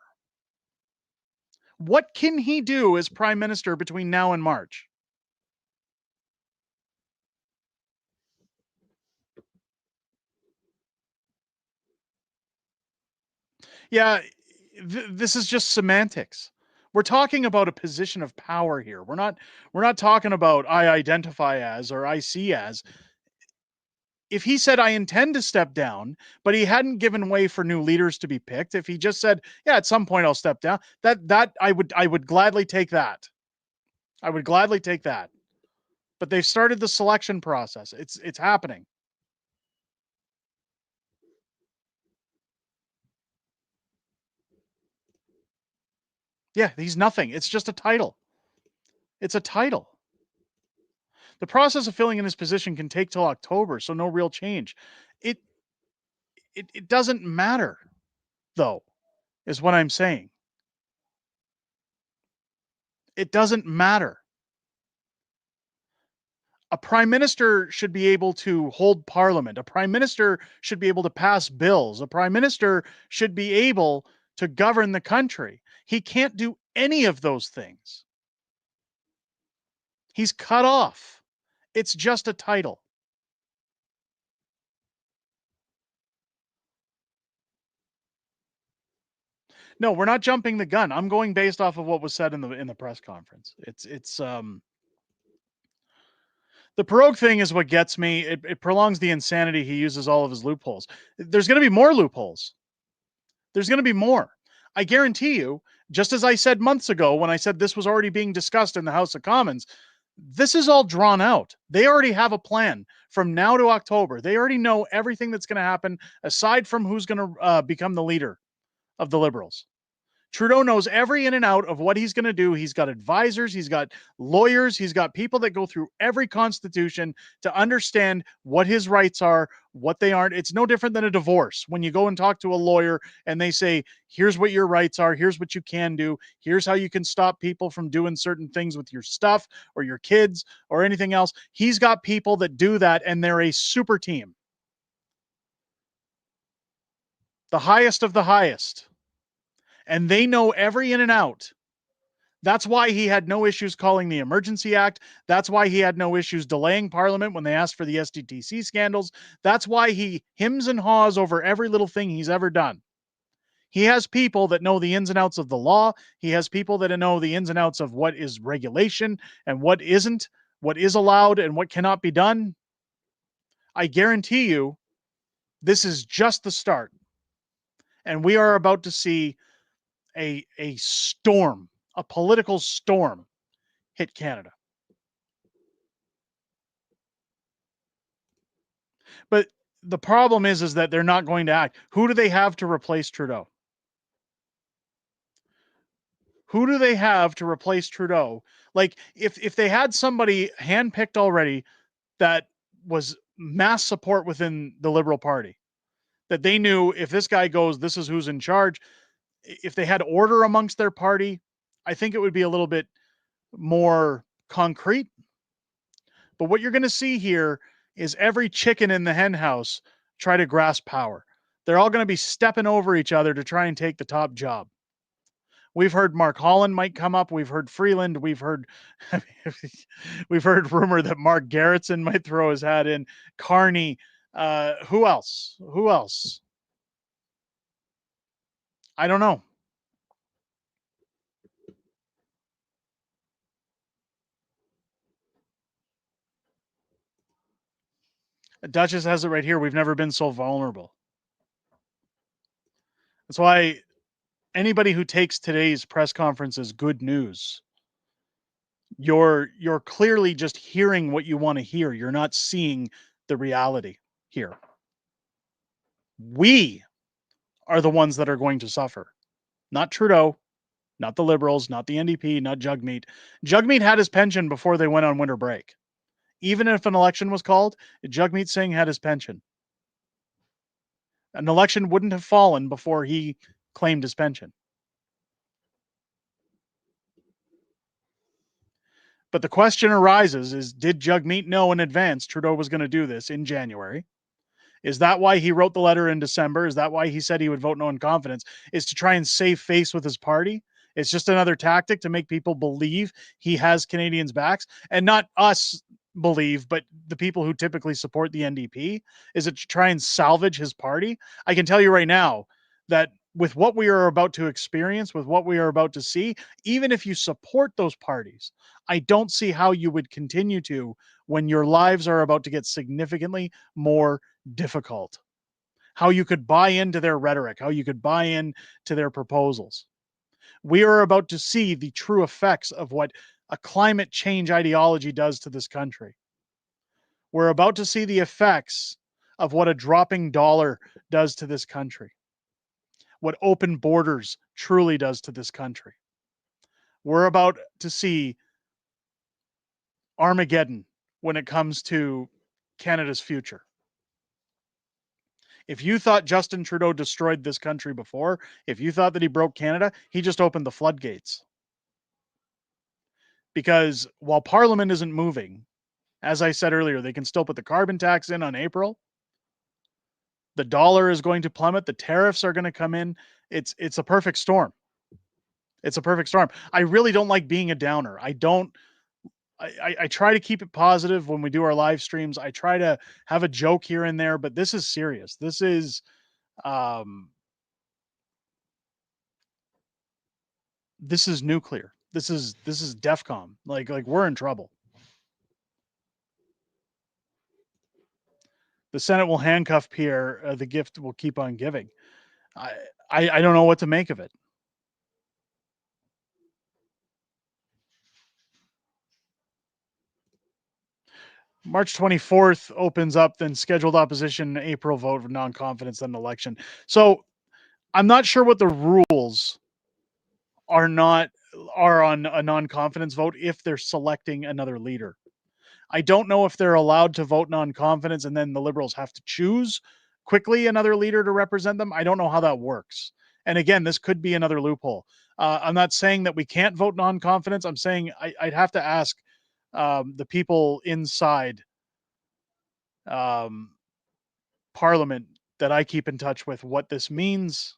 What can he do as prime minister between now and March? Yeah, this is just semantics. We're talking about a position of power here. We're not talking about I identify as or I see as. if he said, I intend to step down, but he hadn't given way for new leaders to be picked, if he just said, yeah, at some point I'll step down, that I would gladly take that. I would gladly take that. But they've started the selection process. It's happening. Yeah, he's nothing. It's just a title. It's a title. The process of filling in his position can take till October, so no real change. It doesn't matter, though, is what I'm saying. It doesn't matter. A prime minister should be able to hold parliament. A prime minister should be able to pass bills. A prime minister should be able to govern the country. He can't do any of those things. He's cut off. It's just a title. No, we're not jumping the gun. I'm going based off of what was said in the press conference. It's the Pirogue thing is what gets me. It prolongs the insanity. He uses all of his loopholes. There's going to be more loopholes. There's going to be more. I guarantee you, just as I said months ago when I said this was already being discussed in the House of Commons, this is all drawn out. They already have a plan from now to October. They already know everything that's going to happen aside from who's going to become the leader of the Liberals. Trudeau knows every in and out of what he's going to do. He's got advisors, he's got lawyers, he's got people that go through every constitution to understand what his rights are, what they aren't. It's no different than a divorce. When you go and talk to a lawyer and they say, here's what your rights are, here's what you can do, here's how you can stop people from doing certain things with your stuff or your kids or anything else. He's got people that do that, and they're a super team. The highest of the highest. And they know every in and out. That's why he had no issues calling the Emergency Act. That's why he had no issues delaying Parliament when they asked for the SDTC scandals. That's why he hems and haws over every little thing he's ever done. He has people that know the ins and outs of the law. He has people that know the ins and outs of what is regulation and what isn't, what is allowed and what cannot be done. I guarantee you, this is just the start. And we are about to see a storm, a political storm hit Canada. But the problem is that they're not going to act. Who do they have to replace Trudeau? Who do they have to replace Trudeau? Like, if they had somebody handpicked already that was mass support within the Liberal Party, that they knew if this guy goes, this is who's in charge. If they had order amongst their party, I think it would be a little bit more concrete. But what you're going to see here is every chicken in the hen house try to grasp power. They're all going to be stepping over each other to try and take the top job. We've heard Mark Holland might come up. We've heard Freeland. We've heard rumor that Mark Garrettson might throw his hat in. Carney. Who else? Who else? I don't know. Duchess has it right here. We've never been so vulnerable. That's why anybody who takes today's press conference as good news, you're clearly just hearing what you want to hear. You're not seeing the reality here. We are the ones that are going to suffer. Not Trudeau, not the Liberals, not the NDP, not Jagmeet. Jagmeet had his pension before they went on winter break. Even if an election was called, Jagmeet Singh had his pension. An election wouldn't have fallen before he claimed his pension. But the question arises is, did Jagmeet know in advance Trudeau was going to do this in January? Is that why he wrote the letter in December? Is that why he said he would vote no in confidence? Is to try and save face with his party? It's just another tactic to make people believe he has Canadians' backs, and not us believe, but the people who typically support the NDP. Is it to try and salvage his party? I can tell you right now that with what we are about to experience, with what we are about to see, even if you support those parties, I don't see how you would continue to when your lives are about to get significantly more difficult. How you could buy into their rhetoric, how you could buy in to their proposals. We are about to see the true effects of what a climate change ideology does to this country. We're about to see the effects of what a dropping dollar does to this country, what open borders truly does to this country. We're about to see Armageddon when it comes to Canada's future. If you thought Justin Trudeau destroyed this country before, if you thought that he broke Canada, he just opened the floodgates. Because while Parliament isn't moving, as I said earlier, they can still put the carbon tax in on April. The dollar is going to plummet. The tariffs are going to come in. It's a perfect storm. It's a perfect storm. I really don't like being a downer. I try to keep it positive when we do our live streams. I try to have a joke here and there, but this is serious. This is nuclear. This is DEFCON. Like we're in trouble. The Senate will handcuff Pierre. The gift will keep on giving. I don't know what to make of it. March 24th opens up, then scheduled opposition, April vote for non-confidence, then election. So I'm not sure what the rules are on a non-confidence vote if they're selecting another leader. I don't know if they're allowed to vote non-confidence and then the Liberals have to choose quickly another leader to represent them. I don't know how that works. And again, this could be another loophole. I'm not saying that we can't vote non-confidence. I'm saying I'd have to ask the people inside Parliament that I keep in touch with what this means.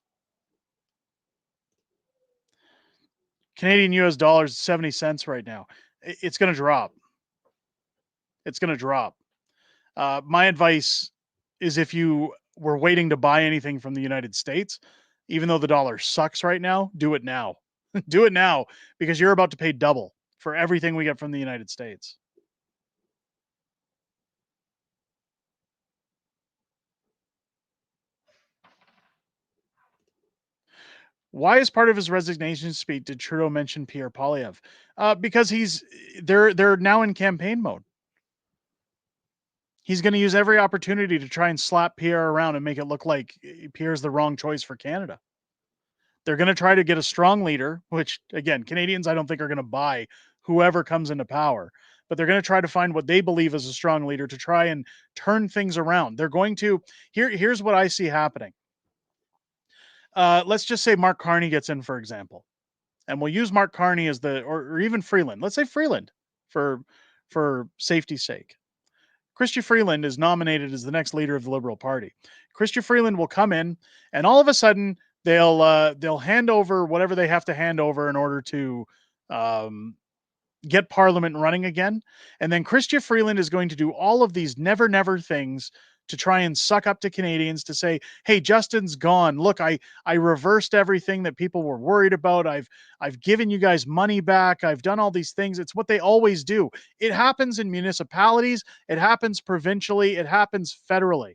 Canadian US dollars 70 cents right now. It's going to drop. It's going to drop. My advice is if you were waiting to buy anything from the United States, even though the dollar sucks right now, do it now. Do it now because you're about to pay double for everything we get from the United States. Why, as part of his resignation speech, did Trudeau mention Pierre Poilievre? Because they're now in campaign mode. He's going to use every opportunity to try and slap Pierre around and make it look like Pierre's the wrong choice for Canada. They're going to try to get a strong leader, which, again, Canadians I don't think are going to buy whoever comes into power. But they're going to try to find what they believe is a strong leader to try and turn things around. They're going to... Here's what I see happening. Let's just say Mark Carney gets in, for example. And we'll use Mark Carney as or even Freeland. Let's say Freeland for safety's sake. Chrystia Freeland is nominated as the next leader of the Liberal Party. Chrystia Freeland will come in, and all of a sudden they'll hand over whatever they have to hand over in order to get Parliament running again. And then Chrystia Freeland is going to do all of these never things to try and suck up to Canadians to say, hey, Justin's gone. Look, I reversed everything that people were worried about. I've given you guys money back. I've done all these things. It's what they always do. It happens in municipalities. It happens provincially. It happens federally.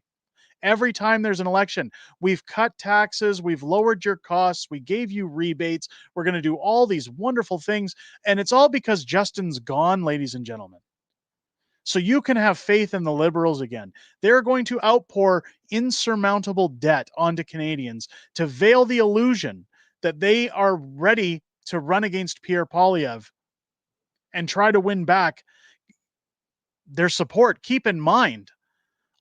Every time there's an election, we've cut taxes, we've lowered your costs, we gave you rebates, we're going to do all these wonderful things. And it's all because Justin's gone, ladies and gentlemen. So you can have faith in the Liberals again. They're going to outpour insurmountable debt onto Canadians to veil the illusion that they are ready to run against Pierre Poilievre and try to win back their support. Keep in mind,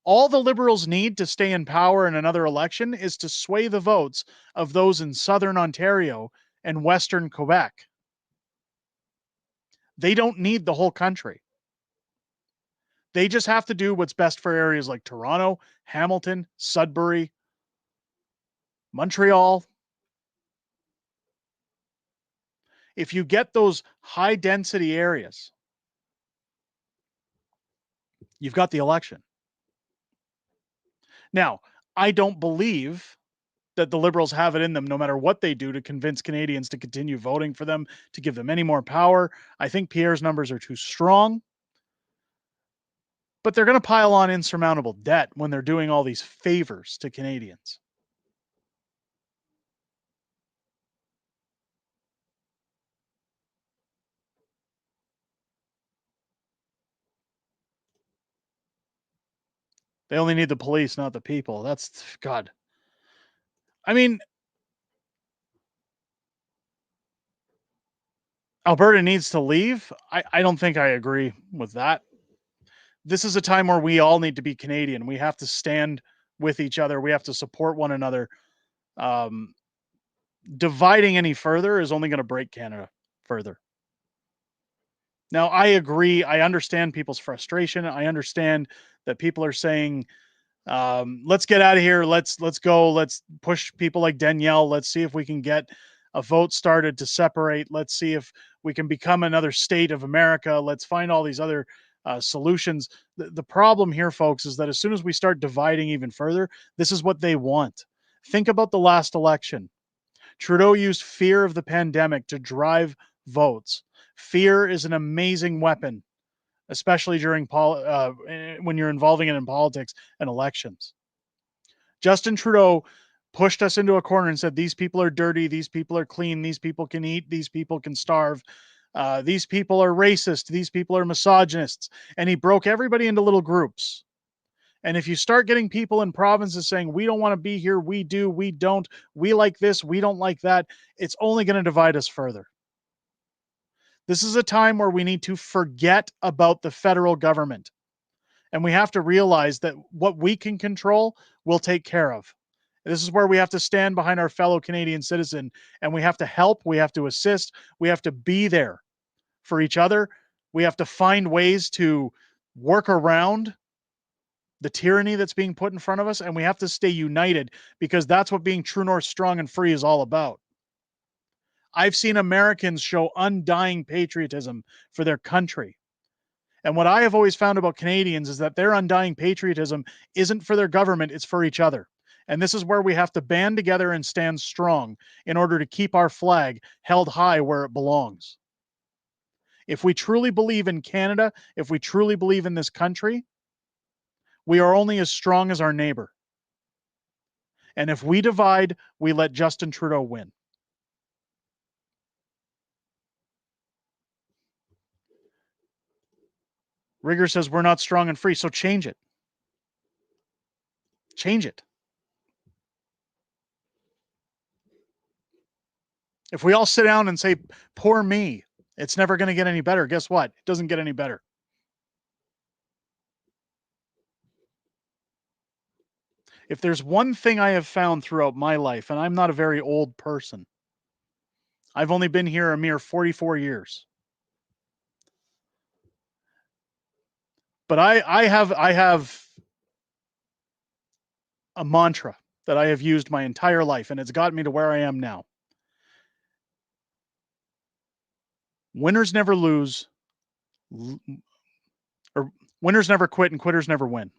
all the Liberals need to stay in power in another election is to sway the votes of those in Southern Ontario and Western Quebec. They don't need the whole country. They just have to do what's best for areas like Toronto, Hamilton, Sudbury, Montreal. If you get those high density areas, you've got the election. Now, I don't believe that the Liberals have it in them, no matter what they do, to convince Canadians to continue voting for them, to give them any more power. I think Pierre's numbers are too strong. But they're going to pile on insurmountable debt when they're doing all these favors to Canadians. They only need the police, not the people. That's God. I mean, Alberta needs to leave. I don't think I agree with that. This is a time where we all need to be Canadian. We have to stand with each other. We have to support one another. Dividing any further is only going to break Canada further. Now, I agree. I understand people's frustration. I understand that people are saying, let's get out of here. Let's go. Let's push people like Danielle. Let's see if we can get a vote started to separate. Let's see if we can become another state of America. Let's find all these other solutions. The problem here, folks, is that as soon as we start dividing even further, this is what they want. Think about the last election. Trudeau used fear of the pandemic to drive votes. Fear is an amazing weapon, especially during when you're involving it in politics and elections. Justin Trudeau pushed us into a corner and said, these people are dirty, these people are clean, these people can eat, these people can starve, these people are racist, these people are misogynists. And he broke everybody into little groups. And if you start getting people in provinces saying, we don't want to be here, we do, we don't, we like this, we don't like that, it's only going to divide us further. This is a time where we need to forget about the federal government. And we have to realize that what we can control, we'll take care of. This is where we have to stand behind our fellow Canadian citizen, and we have to help, we have to assist, we have to be there for each other. We have to find ways to work around the tyranny that's being put in front of us, and we have to stay united, because that's what being true north, strong and free is all about. I've seen Americans show undying patriotism for their country. And what I have always found about Canadians is that their undying patriotism isn't for their government, it's for each other. And this is where we have to band together and stand strong in order to keep our flag held high where it belongs. If we truly believe in Canada, if we truly believe in this country, we are only as strong as our neighbor. And if we divide, we let Justin Trudeau win. Rigger says we're not strong and free, so change it. Change it. If we all sit down and say, poor me, it's never going to get any better, guess what? It doesn't get any better. If there's one thing I have found throughout my life, and I'm not a very old person, I've only been here a mere 44 years. But I have a mantra that I have used my entire life, and it's gotten me to where I am now. Winners never lose, or winners never quit and quitters never win.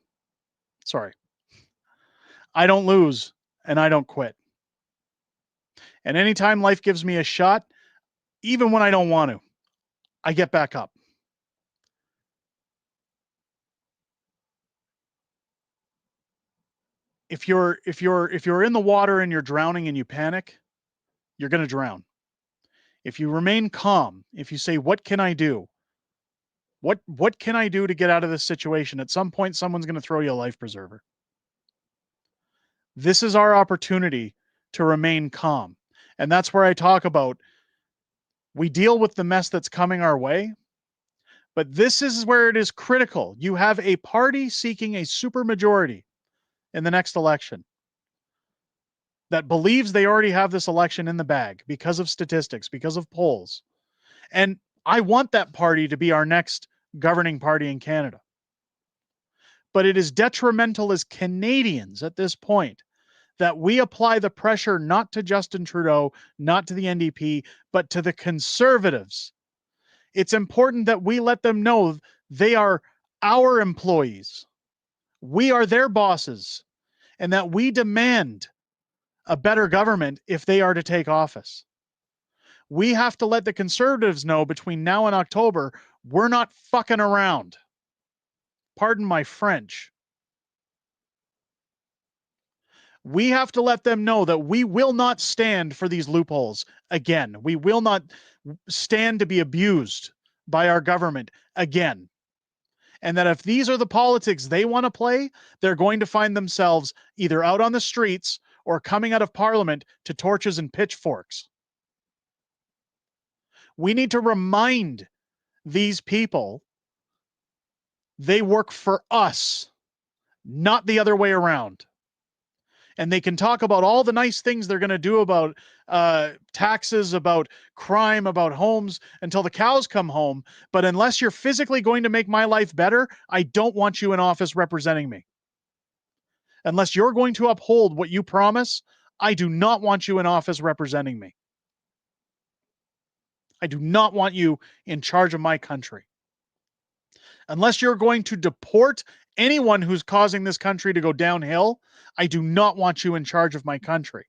Sorry. I don't lose and I don't quit. And anytime life gives me a shot, even when I don't want to, I get back up. If you're in the water and you're drowning and you panic, you're going to drown. If you remain calm, if you say, what can I do? What can I do to get out of this situation? At some point, someone's going to throw you a life preserver. This is our opportunity to remain calm. And that's where I talk about, we deal with the mess that's coming our way, but this is where it is critical. You have a party seeking a supermajority in the next election that believes they already have this election in the bag because of statistics, because of polls. And I want that party to be our next governing party in Canada. But it is detrimental as Canadians at this point that we apply the pressure not to Justin Trudeau, not to the NDP, but to the Conservatives. It's important that we let them know they are our employees. We are their bosses, and that we demand a better government if they are to take office. We have to let the Conservatives know between now and October, we're not fucking around. Pardon my French. We have to let them know that we will not stand for these loopholes again. We will not stand to be abused by our government again. And that if these are the politics they want to play, they're going to find themselves either out on the streets or coming out of Parliament to torches and pitchforks. We need to remind these people they work for us, not the other way around. And they can talk about all the nice things they're going to do about taxes, about crime, about homes until the cows come home. But unless you're physically going to make my life better, I don't want you in office representing me. Unless you're going to uphold what you promise, I do not want you in office representing me. I do not want you in charge of my country. Unless you're going to deport anyone who's causing this country to go downhill, I do not want you in charge of my country.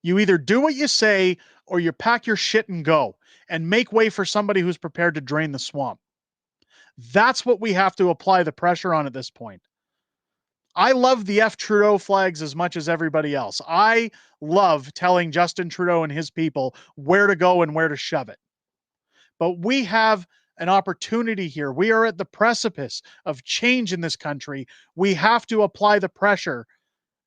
You either do what you say or you pack your shit and go and make way for somebody who's prepared to drain the swamp. That's what we have to apply the pressure on at this point. I love the F Trudeau flags as much as everybody else. I love telling Justin Trudeau and his people where to go and where to shove it. But we have an opportunity here. We are at the precipice of change in this country. We have to apply the pressure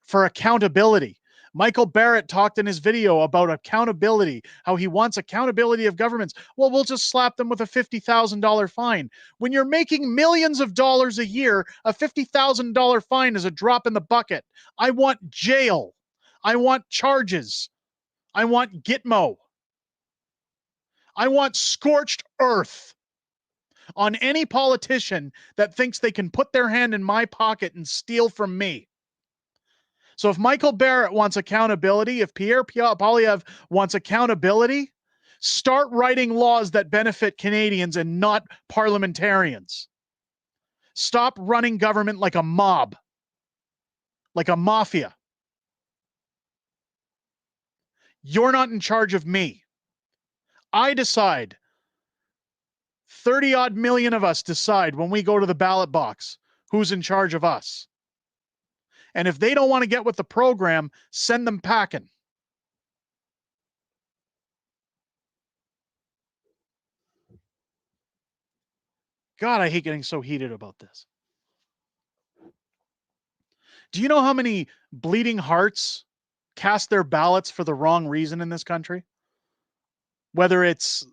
for accountability. Michael Barrett talked in his video about accountability, how he wants accountability of governments. Well, we'll just slap them with a $50,000 fine. When you're making millions of dollars a year, a $50,000 fine is a drop in the bucket. I want jail. I want charges. I want Gitmo. I want scorched earth on any politician that thinks they can put their hand in my pocket and steal from me. So if Michael Barrett wants accountability, if Pierre Poilievre wants accountability, start writing laws that benefit Canadians and not parliamentarians. Stop running government like a mob, like a mafia. You're not in charge of me. I decide. 30-odd million of us decide when we go to the ballot box who's in charge of us. And if they don't want to get with the program, send them packing. God, I hate getting so heated about this. Do you know how many bleeding hearts cast their ballots for the wrong reason in this country? Whether it's,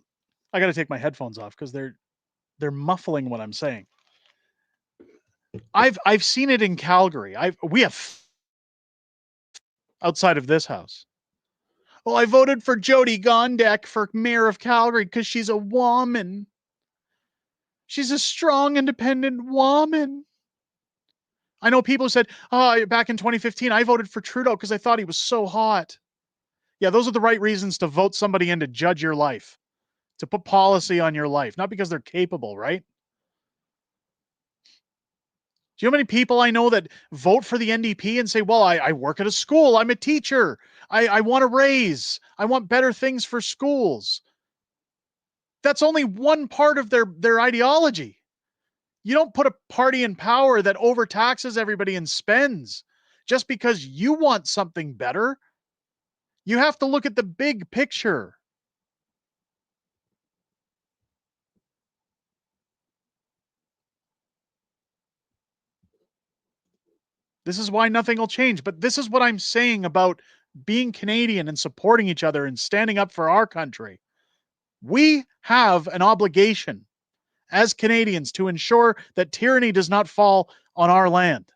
I got to take my headphones off because they're muffling what I'm saying. I've seen it in Calgary. We have outside of this house. Well, I voted for Jody Gondek for mayor of Calgary because she's a woman. She's a strong, independent woman. I know people who said, oh, back in 2015, I voted for Trudeau because I thought he was so hot. Yeah, those are the right reasons to vote somebody in to judge your life, to put policy on your life, not because they're capable, right? Do you know how many people I know that vote for the NDP and say, well, I work at a school. I'm a teacher. I want a raise. I want better things for schools. That's only one part of their ideology. You don't put a party in power that overtaxes everybody and spends just because you want something better. You have to look at the big picture. This is why nothing will change. But this is what I'm saying about being Canadian and supporting each other and standing up for our country. We have an obligation as Canadians to ensure that tyranny does not fall on our land.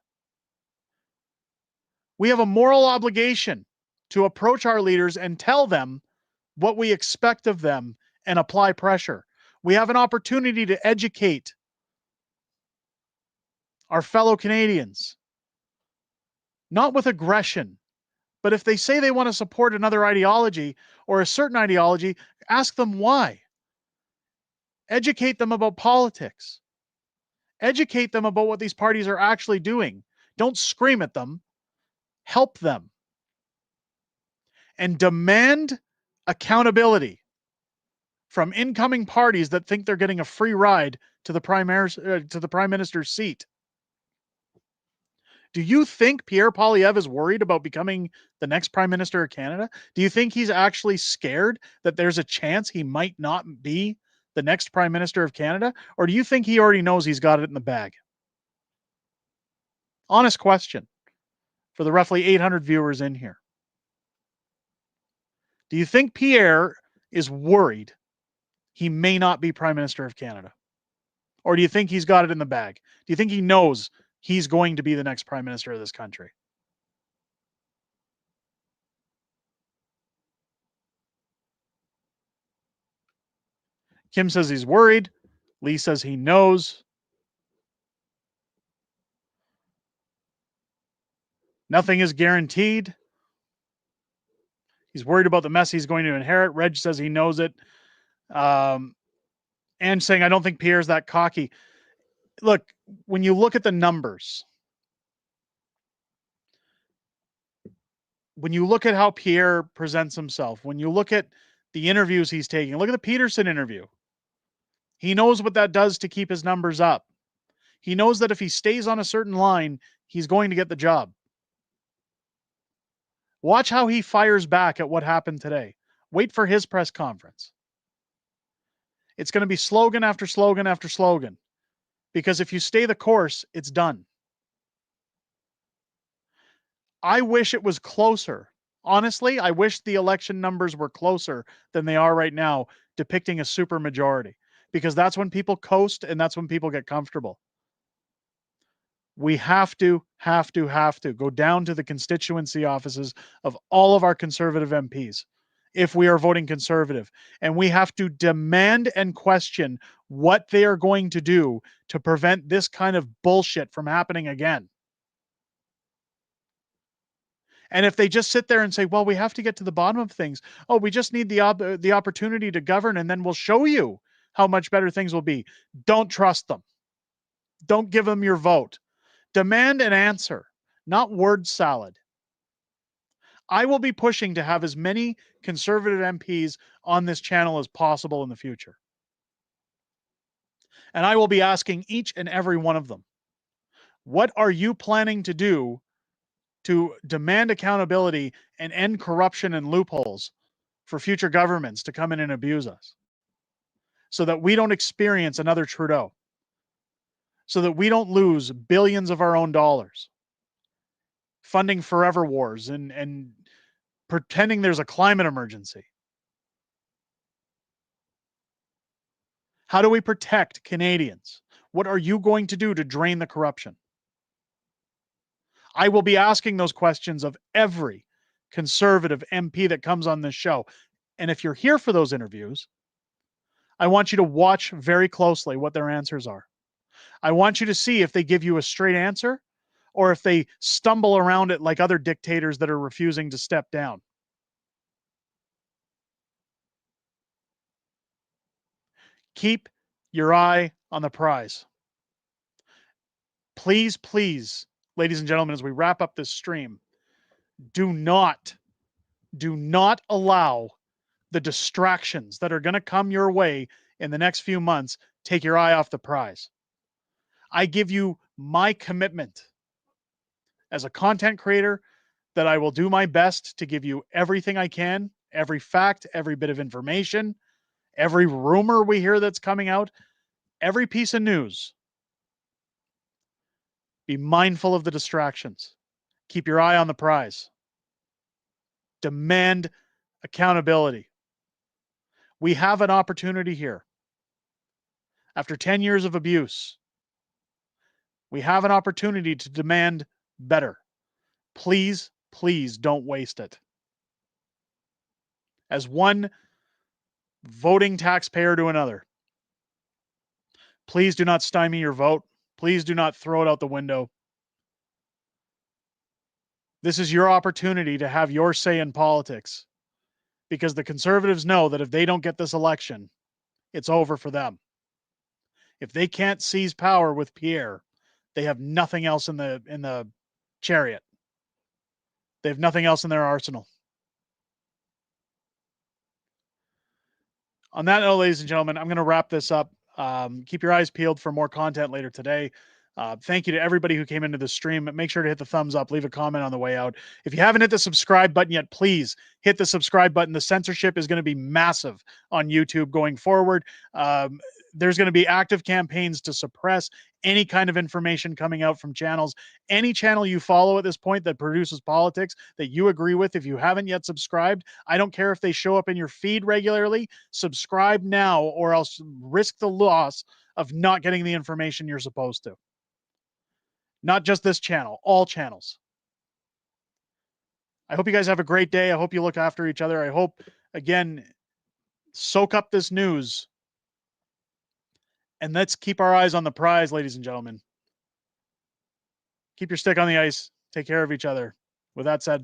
We have a moral obligation to approach our leaders and tell them what we expect of them and apply pressure. We have an opportunity to educate our fellow Canadians, not with aggression, but if they say they want to support another ideology or a certain ideology, ask them why. Educate them about politics. Educate them about what these parties are actually doing Don't scream at them. Help them. And demand accountability from incoming parties that think they're getting a free ride to the prime minister's seat. Do you think Pierre Poilievre is worried about becoming the next prime minister of Canada? Do you think he's actually scared that there's a chance he might not be the next prime minister of Canada? Or do you think he already knows he's got it in the bag? Honest question for the roughly 800 viewers in here. Do you think Pierre is worried he may not be prime minister of Canada? Or do you think he's got it in the bag? Do you think he knows he's going to be the next prime minister of this country? Kim says he's worried. Lee says he knows. Nothing is guaranteed. He's worried about the mess he's going to inherit. Reg says he knows it. And saying, I don't think Pierre's that cocky. Look, when you look at the numbers, when you look at how Pierre presents himself, when you look at the interviews he's taking, look at the Peterson interview. He knows what that does to keep his numbers up. He knows that if he stays on a certain line, he's going to get the job. Watch how he fires back at what happened today. Wait for his press conference. It's going to be slogan after slogan after slogan. Because if you stay the course, it's done. I wish it was closer. Honestly, I wish the election numbers were closer than they are right now, depicting a supermajority. Because that's when people coast and that's when people get comfortable. We have to go down to the constituency offices of all of our Conservative MPs if we are voting Conservative. And we have to demand and question what they are going to do to prevent this kind of bullshit from happening again. And if they just sit there and say, well, we have to get to the bottom of things. Oh, we just need the opportunity to govern and then we'll show you how much better things will be. Don't trust them. Don't give them your vote. Demand an answer, not word salad. I will be pushing to have as many Conservative MPs on this channel as possible in the future. And I will be asking each and every one of them, what are you planning to do to demand accountability and end corruption and loopholes for future governments to come in and abuse us so that we don't experience another Trudeau? So that we don't lose billions of our own dollars funding forever wars and pretending there's a climate emergency. How do we protect Canadians? What are you going to do to drain the corruption? I will be asking those questions of every Conservative MP that comes on this show. And if you're here for those interviews, I want you to watch very closely what their answers are. I want you to see if they give you a straight answer or if they stumble around it like other dictators that are refusing to step down. Keep your eye on the prize. Please, please, ladies and gentlemen, as we wrap up this stream, do not allow the distractions that are going to come your way in the next few months take your eye off the prize. I give you my commitment as a content creator that I will do my best to give you everything I can, every fact, every bit of information, every rumor we hear that's coming out, every piece of news. Be mindful of the distractions. Keep your eye on the prize. Demand accountability. We have an opportunity here. After 10 years of abuse, we have an opportunity to demand better. Please, please don't waste it. As one voting taxpayer to another, please do not stymie your vote. Please do not throw it out the window. This is your opportunity to have your say in politics, because the Conservatives know that if they don't get this election, it's over for them. If they can't seize power with Pierre, they have nothing else in the chariot. They have nothing else in their arsenal. On that note, ladies and gentlemen, I'm going to wrap this up. Keep your eyes peeled for more content later today. Thank you to everybody who came into the stream. Make sure to hit the thumbs up, leave a comment on the way out. If you haven't hit the subscribe button yet, please hit the subscribe button. The censorship is going to be massive on YouTube going forward. There's going to be active campaigns to suppress any kind of information coming out from channels. Any channel you follow at this point that produces politics that you agree with, if you haven't yet subscribed, I don't care if they show up in your feed regularly, subscribe now or else risk the loss of not getting the information you're supposed to. Not just this channel, all channels. I hope you guys have a great day. I hope you look after each other. I hope, again, soak up this news. And let's keep our eyes on the prize, ladies and gentlemen. Keep your stick on the ice. Take care of each other. With that said,